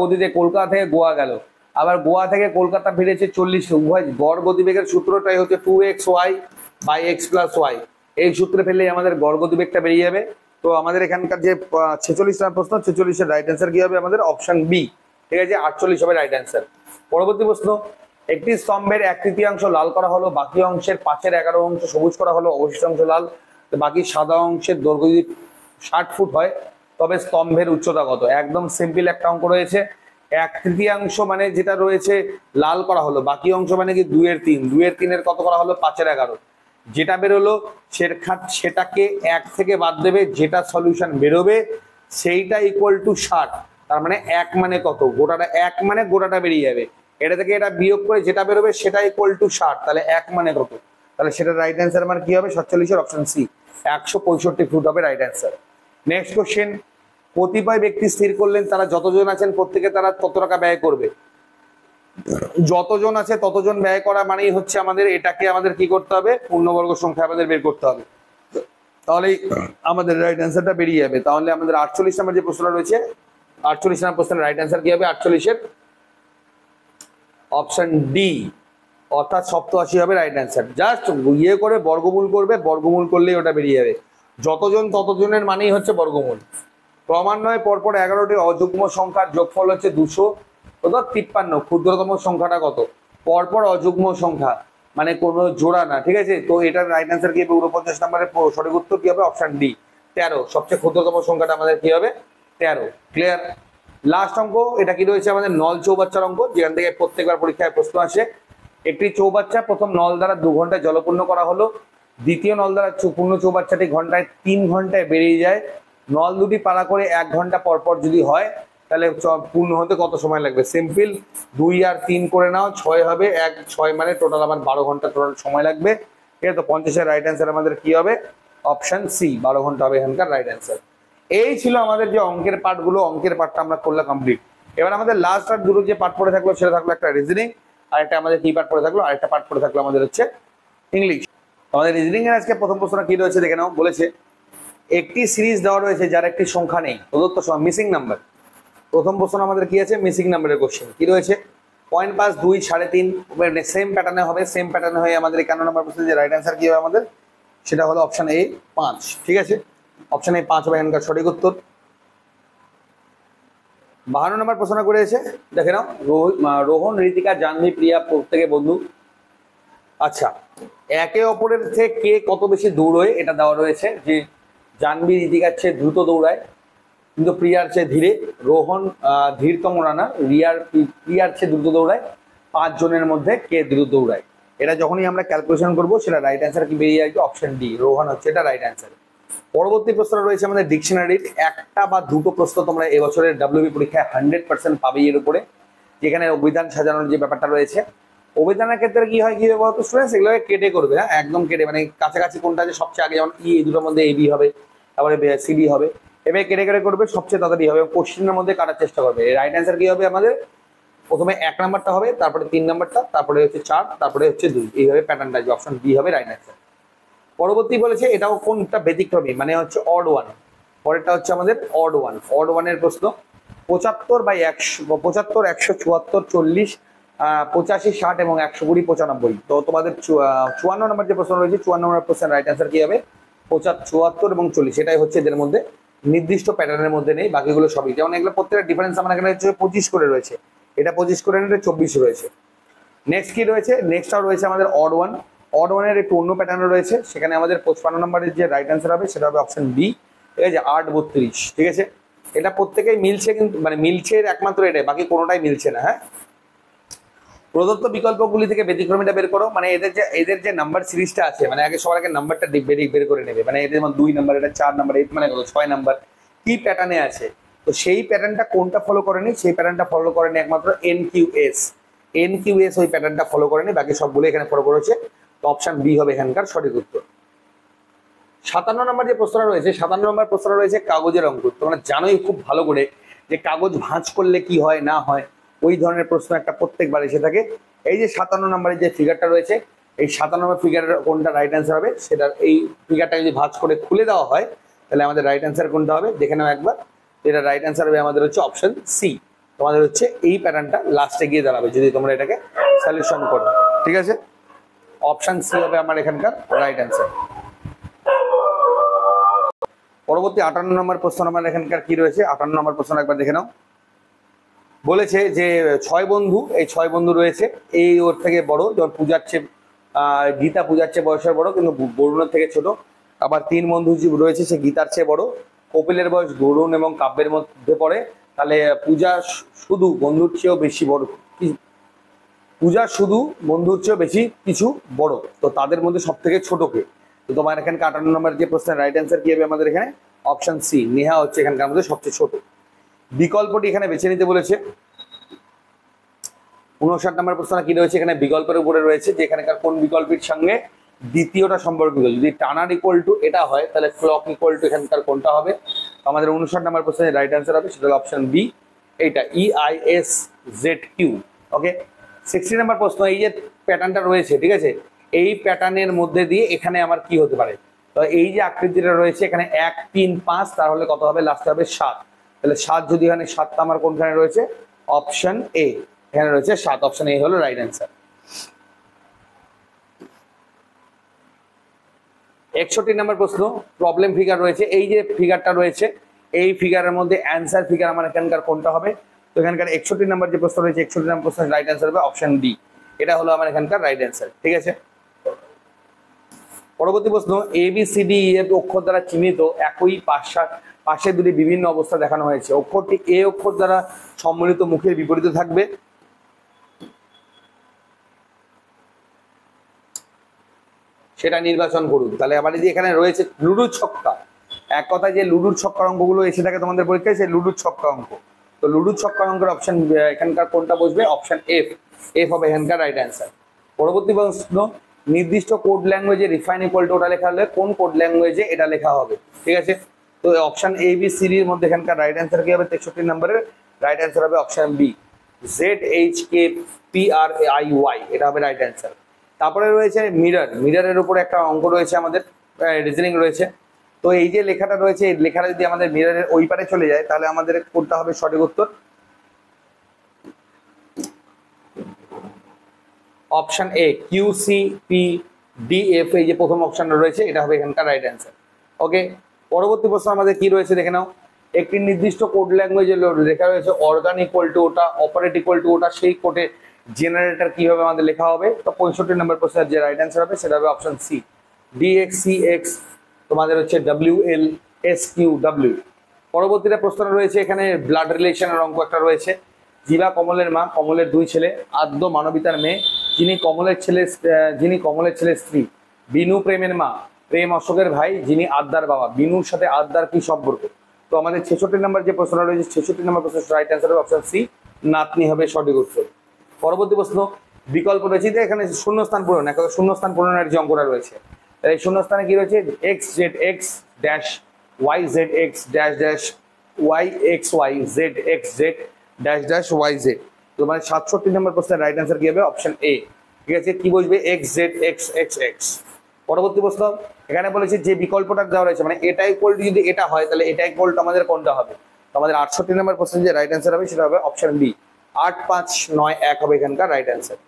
গতিতে কলকাতা থেকে গোয়া গেল, আবার গোয়া থেকে কলকাতা ফিরেছে 40। উভয় গড় গতিবেগের সূত্রটাই হচ্ছে 2xy/x+y। এই সূত্রে ফেললেই আমাদের গড় গতিবেগটা বেরিয়ে যাবে। তো আমাদের এখানকার যে 46 নম্বর প্রশ্ন, 46 এর রাইট অ্যান্সার কি হবে? আমাদের অপশন বি। ঠিক আছে, 48 হবে রাইট অ্যান্সার। পরবর্তী প্রশ্ন, একটি স্তম্ভের 1/3 লাল করা হলো, বাকি অংশের 5/11 অংশ সবুজ করা হলো, অবশিষ্ট অংশ লাল, বাকি সাদা অংশের দৈর্ঘ্য যদি 60 ফুট হয় তবে স্তম্ভের উচ্চতা কত? একদম সিম্পল একটা অঙ্ক রয়েছে। 1/3 মানে যেটা রয়েছে লাল করা হলো, বাকি অংশ মানে কি 2/3, 2/3 কত করা হলো? 5/11। যেটা বেরোলো সেটাকে 1 থেকে বাদ দেবে, যেটা সলিউশন বেরোবে সেইটা ইকুয়াল টু 60। তার মানে 1 মানে কত? গোটাটা 1 মানে গোটাটা বেরিয়ে যাবে। এটা থেকে এটা বিয়োগ করে যেটা বেরোবে সেটা ইকুয়াল টু 60। তাহলে 1 মানে কত? তাহলে সেটা রাইট অ্যান্সার আমার কি হবে? 47 এর অপশন সি 165 ফুট হবে রাইট অ্যান্সার। নেক্সট কোশ্চেন, কতিপয় ব্যক্তি স্থির করলেন তারা যতজন আছেন প্রত্যেকে তারা তত টাকা ব্যয় করবে। যতজন আছে ততজন ব্যয় করা মানেই হচ্ছে আমাদের এটাকে আমাদের কি করতে হবে? পূর্ণবর্গ সংখ্যা আমাদের বের করতে হবে, তাহলেই আমাদের রাইট অ্যান্সারটা বেরিয়ে যাবে। তাহলে আমাদের 48 নম্বর যে প্রশ্নটা রয়েছে 48 নম্বর প্রশ্নের রাইট অ্যান্সার কি হবে? 48-এর অপশন ডি, অর্থাৎ 87 হবে রাইট অ্যান্সার। জাস্ট ইয়ে করে বর্গমূল করবে, বর্গমূল করলেই ওটা বেরিয়ে যাবে। যতজন ততজনের মানেই হচ্ছে বর্গমূল। ক্রমান্বয়ে পরপর 11টি অযুগ্ম সংখ্যার যোগফল হচ্ছে 253। ক্ষুদ্রতম সংখ্যাটা কত? পরপর অযুগ্ম সংখ্যা মানে কোনো জোড়া না, ঠিক আছে? তো এটার রাইট অ্যান্সার কি হবে? 49 নম্বরের সঠিক উত্তর কি হবে? Option D 13। সবচেয়ে ক্ষুদ্রতম সংখ্যাটা আমাদের কি হবে? 13। ক্লিয়ার? লাস্ট অঙ্ক এটা কি রয়েছে আমাদের? নল চৌবাচ্চার অঙ্ক, যেখান থেকে প্রত্যেকবার পরীক্ষায় প্রশ্ন আসে। একটি চৌবাচ্চা প্রথম নল দ্বারা 2 ঘন্টায় জলপূর্ণ করা হলো, দ্বিতীয় নল দ্বারা পূর্ণ চৌবাচ্চাটি ঘন্টায় 3 ঘন্টায় বেরিয়ে যায়। নল দুটি পালা করে 1 ঘন্টা পর পর যদি হয় তাহলে পূর্ণ হতে কত সময় লাগবে? সিম্পল, 2 আর 3 করে নাও, 6 হবে। 6 মানে টোটাল আমার 12 ঘন্টা টোটাল সময় লাগবে। ঠিক আছে? তো 50-এর রাইট অ্যান্সার আমাদের কি হবে? অপশন সি, 12 ঘন্টা হবে এখানকার রাইট অ্যান্সার। এই ছিল আমাদের যে অঙ্কের পার্টগুলো, অঙ্কের পার্টটা আমরা করলাম কমপ্লিট। এবার আমাদের লাস্ট আর দুটো যে পার্ট পড়ে থাকলো সেটা থাকলো একটা রিজনিং, আর একটা আমাদের কি পার্ট পড়ে থাকলো? আরেকটা পার্ট পড়ে থাকলো আমাদের হচ্ছে ইংলিশ। আমাদের রিজনিং এর আজকে প্রথম প্রশ্নটা কি রয়েছে দেখে নাও। বলেছে একটি সিরিজ দেওয়া রয়েছে যার একটি সংখ্যা নেই, প্রদত্ত সংখ্যা মিসিং নাম্বার। প্রথম প্রশ্ন আমাদের কি আছে? মিসিং নাম্বারের কোশ্চেন। কি রয়েছে? 0.5, 2, 3.5 সেম প্যাটার্নে হবে। সেম প্যাটার্নে হয়ে আমাদের 51 নম্বর প্রশ্নের যে রাইট অ্যান্সার কি হবে আমাদের? সেটা হলো অপশন এ 5। ঠিক আছে? অপশন এ 5 হবে এখানকার সঠিক উত্তর। 52 নম্বর প্রশ্ন করে এসে দেখে নাও। রোহন, ঋতিকা, জাহ্নবী, প্রিয়া প্রত্যেকে বন্ধু। আচ্ছা, একে অপরের থেকে কে কত বেশি দৌড়য় এটা দেওয়া রয়েছে, যে জাহ্নবী ঋতিকার চেয়ে দ্রুত দৌড়ায় কিন্তু প্রিয়ার চেয়ে ধীরে। রোহন ধীরতম রানার, প্রিয়ার চেয়ে দ্রুত দৌড়ায়। 5 জনের মধ্যে কে দ্রুত দৌড়ায়? এটা যখনই আমরা ক্যালকুলেশন করবো সেটা রাইট অ্যান্সার কি বেরিয়ে আসবে? অপশন ডি, রোহন হচ্ছে এটা রাইট অ্যান্সার। পরবর্তী প্রশ্ন রয়েছে আমাদের ডিকশনারির। একটা বা দুটো প্রশ্ন তোমরা এবছরের ডাব্লিউবি পরীক্ষায় 100% পাবে এর উপরে, যেখানে অভিধান সাজানোর যে ব্যাপারটা রয়েছে। অভিধানের ক্ষেত্রে কি হয়, কি হবে বলতো স্টুডেন্টস? এগুলোকে কেটে করবে, হ্যাঁ একদম কেটে, মানে কাছাকাছি কোনটা আছে সবচেয়ে আগে, যেমন এই দুটোর মধ্যে এবি হবে, তারপরে সিডি হবে, এভাবে কেটে কেটে করবে, সবচেয়ে তাড়াতাড়ি হবে। কোশ্চেনের মধ্যে কাটার চেষ্টা করবে। রাইট অ্যান্সার কি হবে আমাদের? প্রথমে 1 নাম্বারটা হবে, তারপরে 3 নাম্বারটা, তারপরে হচ্ছে 4, তারপরে হচ্ছে 2, এইভাবে প্যাটার্নটা আসবে। অপশন বি হবে রাইট অ্যান্সার। পরবর্তী বলেছে এটাও কোনটা ব্যতিক্রমী, মানে হচ্ছে অড ওয়ান। পরেরটা হচ্ছে আমাদের অড ওয়ান। অড ওয়ানের প্রশ্ন 75/100, 75, 174, 40, 85, 60 এবং 120, 95। তো তোমাদের 54 নম্বর যে প্রশ্ন রয়েছে, 54 নম্বর প্রশ্নের রাইট অ্যান্সার কি হবে? 74 এবং 40। এটাই হচ্ছে এদের মধ্যে নির্দিষ্ট প্যাটার্নের মধ্যে নেই, বাকিগুলো সবই যেমন। এগুলো প্রত্যেকটা ডিফারেন্স আমার এখানে হচ্ছে 25 করে রয়েছে, এটা 25 করে, এটা 24 রয়েছে। নেক্সট কি রয়েছে? নেক্সটটাও রয়েছে আমাদের অড ওয়ান। অড ওয়ানের একটু অন্য প্যাটার্ন রয়েছে, সেখানে আমাদের 55 নম্বরের যে রাইট অ্যান্সার হবে সেটা হবে অপশন বি। ঠিক আছে? 8, 32। ঠিক আছে? এটা প্রত্যেকেই মিলছে, কিন্তু মানে মিলছে একমাত্র এটাই, বাকি কোনোটাই মিলছে না। হ্যাঁ, প্রদত্ত বিকল্পগুলি থেকে ব্যতিক্রমীটা বের করো। মানে এদের যে নাম্বার সিরিজটা আছে, মানে আগে সবার আগে নাম্বারটা বের করে নেবে। মানে এদের মধ্যে 2 নাম্বার, এটা 4 নাম্বার, মানে 6 নাম্বার কি প্যাটার্নে আছে। তো সেই প্যাটার্নটা কোনটা ফলো করেনি? সেই প্যাটার্নটা ফলো করেনি একমাত্র এনকিউএস। এনকিউএস ওই প্যাটার্নটা ফলো করেনি, বাকি সবগুলো এখানে ফলো করেছে। তো অপশন বি হবে এখানকার সঠিক উত্তর। 57 নম্বর যে প্রশ্নটা রয়েছে, 57 নম্বর প্রশ্নটা রয়েছে কাগজের অঙ্ক। তোমরা জানোই খুব ভালো করে যে কাগজ ভাঁজ করলে কি হয় না হয়, ওই ধরনের প্রশ্ন একটা প্রত্যেকবার এসে থাকে। এই যে 57 নম্বরের যে ফিগারটা রয়েছে, এই 57 নম্বর ফিগারের কোনটা রাইট অ্যান্সার হবে? সেটা এই ফিগারটা যদি ভাঁজ করে খুলে দেওয়া হয় তাহলে আমাদের রাইট অ্যান্সার কোনটা হবে দেখে নাও একবার। এটা রাইট অ্যান্সার হবে আমাদের হচ্ছে অপশন সি। তোমাদের হচ্ছে এই প্যাটার্নটা লাস্টে গিয়ে দাঁড়াবে যদি তোমরা এটাকে সলিউশন করো। ঠিক আছে? অপশন সি হবে আমার এখানকার রাইট অ্যান্সার। পরবর্তী 58 নম্বর প্রশ্ন আমার এখানকার কি রয়েছে? 58 নম্বর প্রশ্ন একবার দেখে নাও। বলেছে যে 6 বন্ধু, এই 6 বন্ধু রয়েছে, এই ওর থেকে বড়, যেমন পূজার চেয়ে গীতা পূজার চেয়ে বয়সের বড় কিন্তু বরুণের থেকে ছোট। আবার 3 বন্ধু রয়েছে, সে গীতার চেয়ে বড়। কপিলের বয়স বরুণ এবং কাব্যের মধ্যে পড়ে। তাহলে পূজা শুধু বন্ধুর চেয়েও বেশি বড়, পূজা শুধু বন্ধুর চেয়েও বেশি কিছু বড়, তো তাদের মধ্যে সব থেকে ছোট কে? তো তোমার এখানে 58 নম্বর যে প্রশ্নের রাইট অ্যান্সার কি হবে আমাদের এখানে? অপশন সি, নেহা হচ্ছে এখানকার মধ্যে সবচেয়ে ছোট। বিকল্পটি এখানে বেছে নিতে বলেছে। 59 নম্বর প্রশ্ন কি রয়েছে এখানে? বিকল্পের উপরে রয়েছে যে এখানকার কোন বিকল্পের সঙ্গে দ্বিতীয়টা সম্পর্কিত। যদি টানার ইকুয়াল টু এটা হয় তাহলে ক্লক ইকুয়াল টু এখানকার কোনটা হবে? আমাদের 59 নম্বর প্রশ্নের রাইট অ্যান্সার হবে সেটা হলো অপশন বি, এইটা EISZQ। ওকে। 60 নম্বর প্রশ্ন, এই যে প্যাটার্নটা রয়েছে, ঠিক আছে, এই প্যাটার্নের মধ্যে দিয়ে এখানে আমার কি হতে পারে? তো এই যে আকৃতিটা রয়েছে এখানে 1, 3, 5, তাহলে কত হবে? লাস্টে হবে 7। তাহলে 7 যদি এখানে 7টা আমার কোনখানে রয়েছে, অপশন এ এখানে রয়েছে 7, অপশন এ হলো রাইট অ্যান্সার। 61 নম্বর প্রশ্ন, প্রবলেম ফিগার রয়েছে, এই যে ফিগারটা রয়েছে এই ফিগারের মধ্যে অ্যান্সার ফিগার আমার এখানকার কোনটা হবে? তো এখানকার 61 নম্বর যে প্রশ্ন রয়েছে, 61 নম্বর প্রশ্নের রাইট অ্যান্সার হবে অপশন ডি, এটা হলো আমার এখানকার রাইট অ্যান্সার। ঠিক আছে, পরবর্তী প্রশ্ন, A B C D E F অক্ষর দ্বারা চিহ্নিত একই পাশে দুটি বিভিন্ন অবস্থা দেখানো হয়েছে। অক্ষরটি এ অক্ষর দ্বারা সম্মিলিত মুখের বিপরীতে থাকবে। সেটা নির্বাচন করুন। তাহলে আবার এই যে এখানে রয়েছে লুডুর ছক্কা, এক কথা যে লুডুর ছক্কার অঙ্কগুলো এসে থাকে তোমাদের পরীক্ষায়, সেই লুডুর ছক্কা অঙ্ক। তো লুডুর ছক্কা অঙ্কের অপশন এখানকার কোনটা বসবে? অপশন এফ, এফ হবে এখানকার রাইট অ্যান্সার। পরবর্তী প্রশ্ন, নির্দিষ্ট কোড ল্যাঙ্গুয়েজে রিফাইন ইকুয়াল টু ওটা লেখা হলে কোন কোড ল্যাঙ্গুয়েজে এটা লেখা হবে? ঠিক আছে, তো অপশন এ বি সি ডির মধ্যে এখানকার রাইট অ্যান্সার কি হবে? 63 নম্বরের রাইট অ্যান্সার হবে option B, Z H K P R I Y, এটা হবে রাইট অ্যান্সার। তারপরে রয়েছে মিরর, মিররের উপরে একটা অঙ্ক রয়েছে আমাদের, রিজনিং রয়েছে। তো এই যে লেখাটা রয়েছে, এই লেখাটা যদি আমাদের মিররের ওই পারে চলে যায় তাহলে আমাদের কোনটা হবে সঠিক উত্তর? Option A, Q C P D F, এই যে প্রথম অপশনটা রয়েছে এটা হবে এখানকার রাইট অ্যান্সার। ওকে, পরবর্তী প্রশ্ন আমাদের কি রয়েছে দেখে নাও। একটি নির্দিষ্ট কোড ল্যাঙ্গুয়েজে লেখা রয়েছে অর্গান ইকুয়াল টু ওটা, অপারেট ইকুয়াল টু ওটা, সেই কোডে জেনারেটর কিভাবে আমাদের লেখা হবে? তো 65 নম্বর প্রশ্নের যে রাইট অ্যান্সার হবে সেটা হবে option C, DX C X তোমাদের হচ্ছে W L S Q W. পরবর্তীটা প্রশ্ন রয়েছে এখানে ব্লাড রিলেশনের অঙ্ক একটা রয়েছে। জিবা কমলের মা, কমলের 2 ছেলে, আদ্য মানবিতার মেয়ে, যিনি কমলের ছেলে স্ত্রী। বিনু প্রেমের মা, প্রেম অশোকের ভাই, যিনি আদ্যার বাবা। বিনুর সাথে আদ্যার কি সম্পর্ক? তো আমাদের 66 নম্বর যে প্রশ্নটা রয়েছে, 66 নম্বর প্রশ্নের রাইট অ্যান্সার হবে অপশন সি, নাতনি হবে সঠিক উত্তর। পরবর্তী প্রশ্ন, বিকল্প রয়েছে, এখানে শূন্যস্থান পূরণ, একটা শূন্যস্থান পূরণের যে অঙ্কটা রয়েছে, এই শূন্যস্থানে কি রয়েছে? X Z X dash Y Z X dash dash Y X Y Z X Z dash dash Y Z. তো মানে 67 নম্বর প্রশ্নের রাইট অ্যান্সার কি হবে? Option A. ঠিক আছে, কি বসবে? X Z X X X. পরবর্তী প্রশ্ন, এখানে বলেছে যে বিকল্পটা দেওয়া রয়েছে, মানে এটা ইকুয়াল টু যদি এটা হয় তাহলে এটা ইকুয়াল টু আমাদের কোনটা হবে? তো আমাদের 68 নম্বর প্রশ্নের যে রাইট অ্যান্সার হবে সেটা হবে অপশন বি, 8 5 9 1 হবে এখানকার রাইট অ্যান্সার।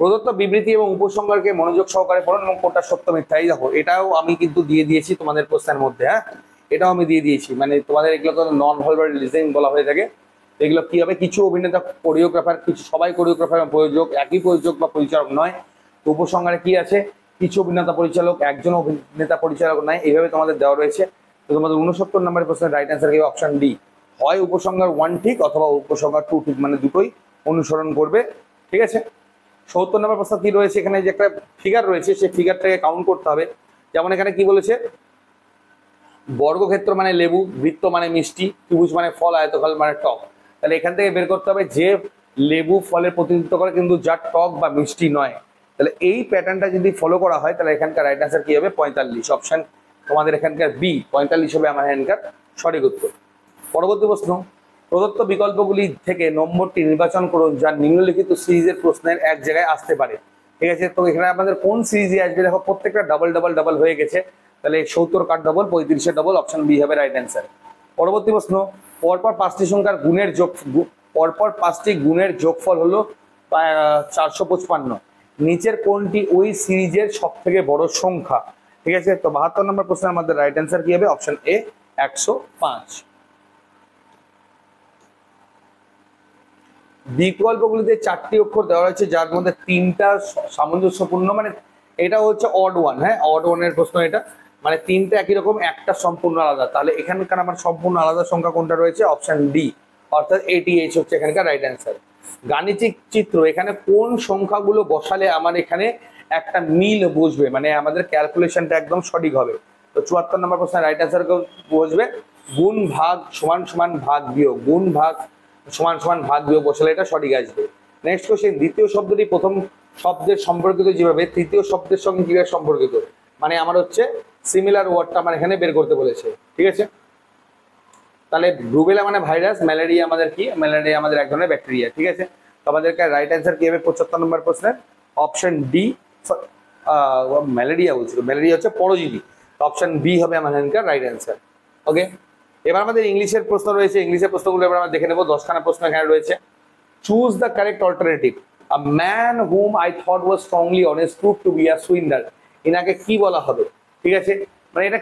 প্রদত্ত বিবৃতি এবং উপসংহারকে মনোযোগ সহকারে পড়ুন এবং কোনটা সত্য মিথ্যা। এই দেখো, এটাও আমি কিন্তু দিয়ে দিয়েছি তোমাদের প্রশ্নের মধ্যে, হ্যাঁ এটাও আমি দিয়ে দিয়েছি। মানে তোমাদের এগুলো তো নন ভার্বাল লিসেনিং বলা হয়ে থাকে। এগুলো কি হবে? কিছু অভিনেতা কোরিওগ্রাফার, কিছু সবাই কোরিওগ্রাফার প্রযোজক, একই প্রযোজক বা পরিচালক নয়। তো উপসংহারে কি আছে? কিছু অভিনেতা পরিচালক, একজন অভিনেতা পরিচালক নয়, এইভাবে তোমাদের দেওয়া রয়েছে। তো তোমাদের 69 নম্বরের প্রশ্নের রাইট অ্যান্সার কি? অপশন ডি, হয় উপসংহার 1 ঠিক অথবা উপসংহার 2 ঠিক, মানে দুটোই অনুসরণ করবে। ঠিক আছে, 70 নম্বর প্রশ্ন কি রয়েছে? এখানে যে একটা ফিগার রয়েছে সেই ফিগারটাকে কাউন্ট করতে হবে। যেমন এখানে কি বলেছে? বর্গক্ষেত্র মানে লেবু, বৃত্ত মানে মিষ্টি, ত্রিভুজ মানে ফল, আয়তকাল মানে টক। তাহলে এখান থেকে বের করতে হবে যে লেবু ফলের প্রতিনিধিত্ব করে কিন্তু যা টক বা মিষ্টি নয়। তাহলে এই প্যাটার্নটা যদি ফলো করা হয় তাহলে এখানকার রাইট অ্যান্সার কি হবে? 45, অপশন তোমাদের এখানকার বি, 45 হবে আমার এখানকার সঠিক উত্তর। পরবর্তী প্রশ্ন, প্রদত্ত বিকল্পগুলি থেকে নম্বরটি নির্বাচন করুন যা নিম্নলিখিত সিরিজের প্রশ্নের এক জায়গায় আসতে পারে। ঠিক আছে, তো এখানে আমাদের কোন সিরিজে আসবে? দেখো প্রত্যেকটা ডাবল ডাবল ডাবল হয়ে গেছে, তাহলে 70 কার ডবল, 35 ডবল, অপশন বি হবে রাইট অ্যান্সার। পরবর্তী প্রশ্ন, পরপর 5টি সংখ্যার গুণের যোগ, পরপর 5টি গুণের যোগফল হলো 455। নিচের কোনটি ওই সিরিজের সব থেকে বড় সংখ্যা? ঠিক আছে, তো 72 নম্বর প্রশ্নের আমাদের রাইট অ্যান্সার কি হবে? অপশন এ, 105। বিকল্পগুলিতে 4টি অক্ষর দেওয়া হয়েছে যার মধ্যে 3টা সামঞ্জস্যপূর্ণ, মানে এটা হচ্ছে অড ওয়ান, হ্যাঁ অড ওয়ানের প্রশ্ন এটা, মানে 3টা একই রকম, একটা সম্পূর্ণ আলাদা। তাহলে এখানকার আমার সম্পূর্ণ আলাদা সংখ্যা কোনটা রয়েছে? অপশন ডি, অর্থাৎ 88 হচ্ছে এখানকার রাইট অ্যান্সার। গাণিতিক চিত্র, এখানে কোন সংখ্যাগুলো বসালে আমার এখানে একটা মিল বসবে, মানে আমাদের ক্যালকুলেশনটা একদম সঠিক হবে। তো 74 নম্বর প্রশ্নের রাইট অ্যান্সার বসবে গুণ ভাগ সমান সমান ভাগ বিয়োগ, গুণ ভাগ সমান সমান ভাগ বিয়োগ বসালে এটা সঠিক আসবে। নেক্সট কোশ্চেন, দ্বিতীয় শব্দটি প্রথম শব্দের সম্পর্কিত যেভাবে তৃতীয় শব্দের সঙ্গে কিভাবে সম্পর্কিত, মানে আমার হচ্ছে সিমিলার ওয়ার্ডটা আমার এখানে বের করতে বলেছে। ঠিক আছে, তাহলে রুবেলা মানে ভাইরাস, ম্যালেরিয়া আমাদের কি? ম্যালেরিয়া আমাদের এক ধরনের ব্যাকটেরিয়া। ঠিক আছে, তো আমাদেরকে রাইট অ্যান্সার কি হবে 75 নম্বর প্রশ্নের? অপশন ডি, ম্যালেরিয়া বলছিল, ম্যালেরিয়া হচ্ছে পরজীবী, অপশন বি হবে আমার এখানকার রাইট অ্যান্সার। ওকে, এবার আমাদের ইংলিশের প্রশ্ন রয়েছে, ইংলিশের প্রশ্নগুলো এবার আমরা দেখে নেবো। 10খানা প্রশ্ন এখানে রয়েছে। Choose the correct alternative. A man whom I thought was strongly honest prove to be a swindler. এনাকে কি বলা হবে? ঠিক আছে, মানে এটা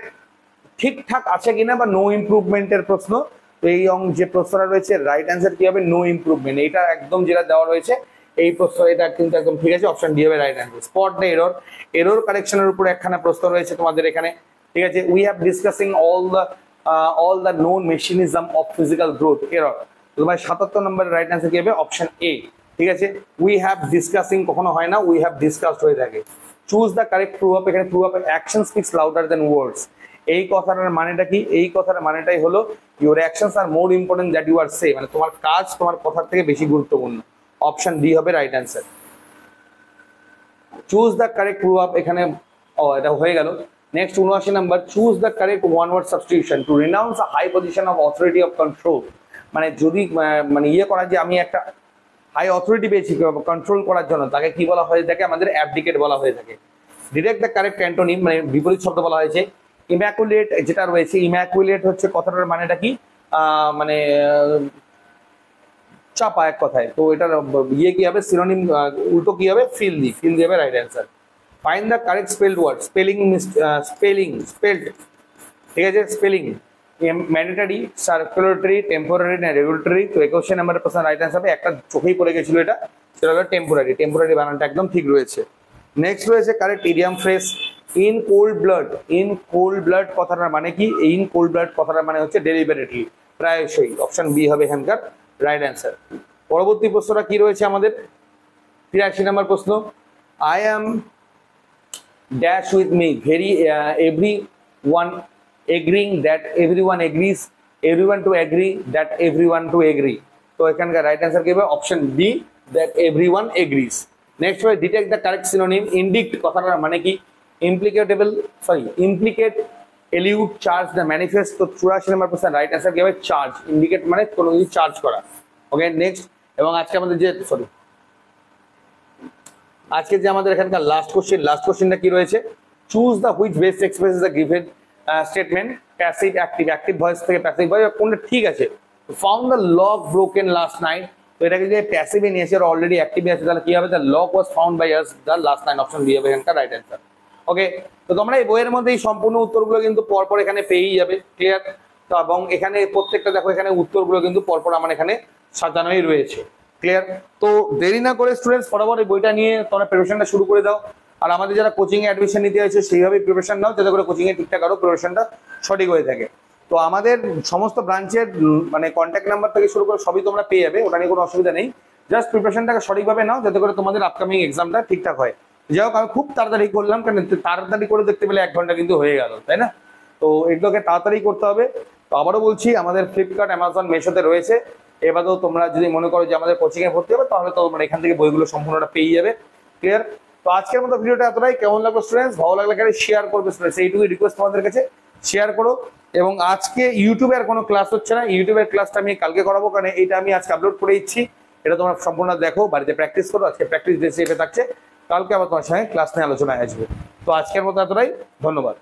ঠিকঠাক আছে কিনা বা নো ইমপ্রুভমেন্টের প্রশ্ন। তো এই যে প্রশ্নটা রয়েছে রাইট অ্যান্সার কি হবে? No improvement. এটা একদম যেটা দেওয়া রয়েছে এই প্রশ্ন, এটা কিন্তু একদম ঠিক আছে, অপশন ডি হবে right answer. Spot the error. Error কারেকশনের উপর একখানা প্রশ্ন রয়েছে তোমাদের এখানে। ঠিক আছে, we have discussing all the known mechanism of physical growth error। তোমার 77 নম্বরের রাইট অ্যান্সার কি হবে? Option A. ঠিক আছে, উই হ্যাভ ডিসকাসিং কখনো হয় না, উই হ্যাভ ডিসকাসড হয়ে থাকে। Choose the correct proverb. এখানে proverb action speaks louder than words. এই কথাটার মানেটা কি? এই কথাটার মানেটাই হলো your actions are more important that you are say, মানে তোমার কাজ তোমার কথার থেকে বেশি গুরুত্বপূর্ণ। অপশন ডি হবে right answer. Choose the correct proverb. এখানে এটা হয়ে গেল। Next 79 number, choose the correct one word substitution to renounce a high position of authority of control. মানে যদি মানে ইয়ে করা যে আমি একটা হাই অথরিটি পেয়েছি কন্ট্রোল করার জন্য, তাকে কি বলা হয়ে থাকে? আমাদের অ্যাবডিকেট বলা হয়ে থাকে। ডিরেক্ট দ্য কারেক্ট অ্যান্টোনিম, মানে বিপরীত শব্দ বলা হয়েছে। ইম্যাকুলেট যেটা রয়েছে, ইম্যাকুলেট হচ্ছে কথাটার মানেটা কি? মানে চাপা এক কথায়। তো এটার ইয়ে কি হবে? সিনোনিম উল্টো কি হবে? ফিল্দি। ফিল্দি হবে right answer. Find the correct spelled word. Spelled, ঠিক আছে, স্পেলিং ম্যান্ডেটরি, সার্কুলেটরি, টেম্পোরারি না রেগুলেটরি। তো 21 নম্বরের প্রশ্ন রাইট অ্যান্সার হবে, একটা চোখেই পড়ে গেছিল এটা, সেটা হলো টেম্পোরারি। টেম্পোরারি বানানটা একদম ঠিক রয়েছে। নেক্সট রয়েছে correct idiom phrase. In cold blood. In cold blood কথাটার মানে কি? ইন কোল্ড ব্লাড কথাটার মানে হচ্ছে ডেলিবারেটলি, প্রায়শই। অপশন বি হবে এখানকার রাইট অ্যান্সার। পরবর্তী প্রশ্নটা কি রয়েছে আমাদের? 83 নম্বর প্রশ্ন, I am dash with me very everyone agreeing that everyone agrees, everyone to agree that everyone to agree। তো এখানকার রাইট অ্যান্সার কি হবে? Option B, that everyone agrees। Next হবে detect the correct synonym. Indict কথাটার মানে কি? Implicate, elude, charge, the manifest. তো 84 নম্বর প্রশ্ন রাইট অ্যান্সার কি হবে? চার্জ। ইন্ডিকেট মানে কোনো কিছু চার্জ করা। ওকে, নেক্সট। এবং আজকে আমাদের যে আজকে যে আমাদের এখানকার লাস্ট কোশ্চেনটা কি রয়েছে? Choose the which best expresses the given statement. Passive, active, active voice থেকে প্যাসিভ ভয়েস কোনটা ঠিক আছে? Found the lock broken last night. তো এটাকে যে প্যাসিভে নিয়েছে আর অলরেডি অ্যাক্টিভে আছে, তাহলে কি হবে? The lock was found by us the last night. Option B হবে এখানকার রাইট অ্যান্সার। ওকে, তো তোমরা এই বইয়ের মধ্যে এই সম্পূর্ণ উত্তরগুলো কিন্তু পরপর এখানে পেয়েই যাবে। ক্লিয়ার? তো এবং এখানে প্রত্যেকটা দেখো, এখানে উত্তরগুলো কিন্তু পরপর আমার এখানে সাজানোই রয়েছে। ক্লিয়ার? তো দেরি না করে স্টুডেন্টস ফটাফট এই বইটা নিয়ে তোমরা প্রিপারেশনটা শুরু করে দাও। আর আমাদের যারা কোচিং এ অ্যাডমিশন নিতে হয়েছে সেইভাবে প্রিপারেশন নাও, যাতে করে কোচিং এ ঠিকঠাক আরো প্রিপারেশনটা সঠিক হয়ে থাকে। তো আমাদের সমস্ত ব্রাঞ্চের মানে কন্ট্যাক্ট নাম্বার থেকে শুরু করে সবই তোমরা পেয়ে যাবে, ওটা নিয়ে কোনো অসুবিধা নেই। জাস্ট প্রিপারেশনটাকে সঠিকভাবে নাও, যাতে করে তোমাদের আপকামিং এক্সামটা ঠিকঠাক হয়। যাই হোক, আমি খুব তাড়াতাড়ি করলাম, কারণ তাড়াতাড়ি করে দেখতে পেলে 1 ঘন্টা কিন্তু হয়ে গেল, তাই না? তো এগুলোকে তাড়াতাড়ি করতে হবে। তো আবারও বলছি, আমাদের ফ্লিপকার্ট, অ্যামাজন, মেশোতে রয়েছে। এবারেও তোমরা যদি মনে করো যে আমাদের কোচিং এ ভর্তি হবে, তাহলে তো তোমরা এখান থেকে বইগুলো সম্পূর্ণটা পেয়ে যাবে। ক্লিয়ার? তো আজকের মতো ভিডিওটা এতটাই। কেমন লাগলো স্টুডেন্টস? ভালো লাগলে এখানে শেয়ার করবে স্টুডেন্টস, এইটুকুই রিকোয়েস্ট তোমাদের কাছে, শেয়ার করো। এবং আজকে ইউটিউবে আর কোনো ক্লাস হচ্ছে না, ইউটিউবের ক্লাসটা আমি কালকে করাবো, কারণ এটা আমি আজকে আপলোড করে দিচ্ছি। এটা তোমরা সম্পূর্ণ দেখো, বাড়িতে প্র্যাকটিস করো। আজকে প্র্যাকটিস ডে হিসেবে থাকছে, কালকে আবার তোমার সঙ্গে ক্লাস নিয়ে আলোচনায় আসবে। তো আজকের মতো এতটাই, ধন্যবাদ।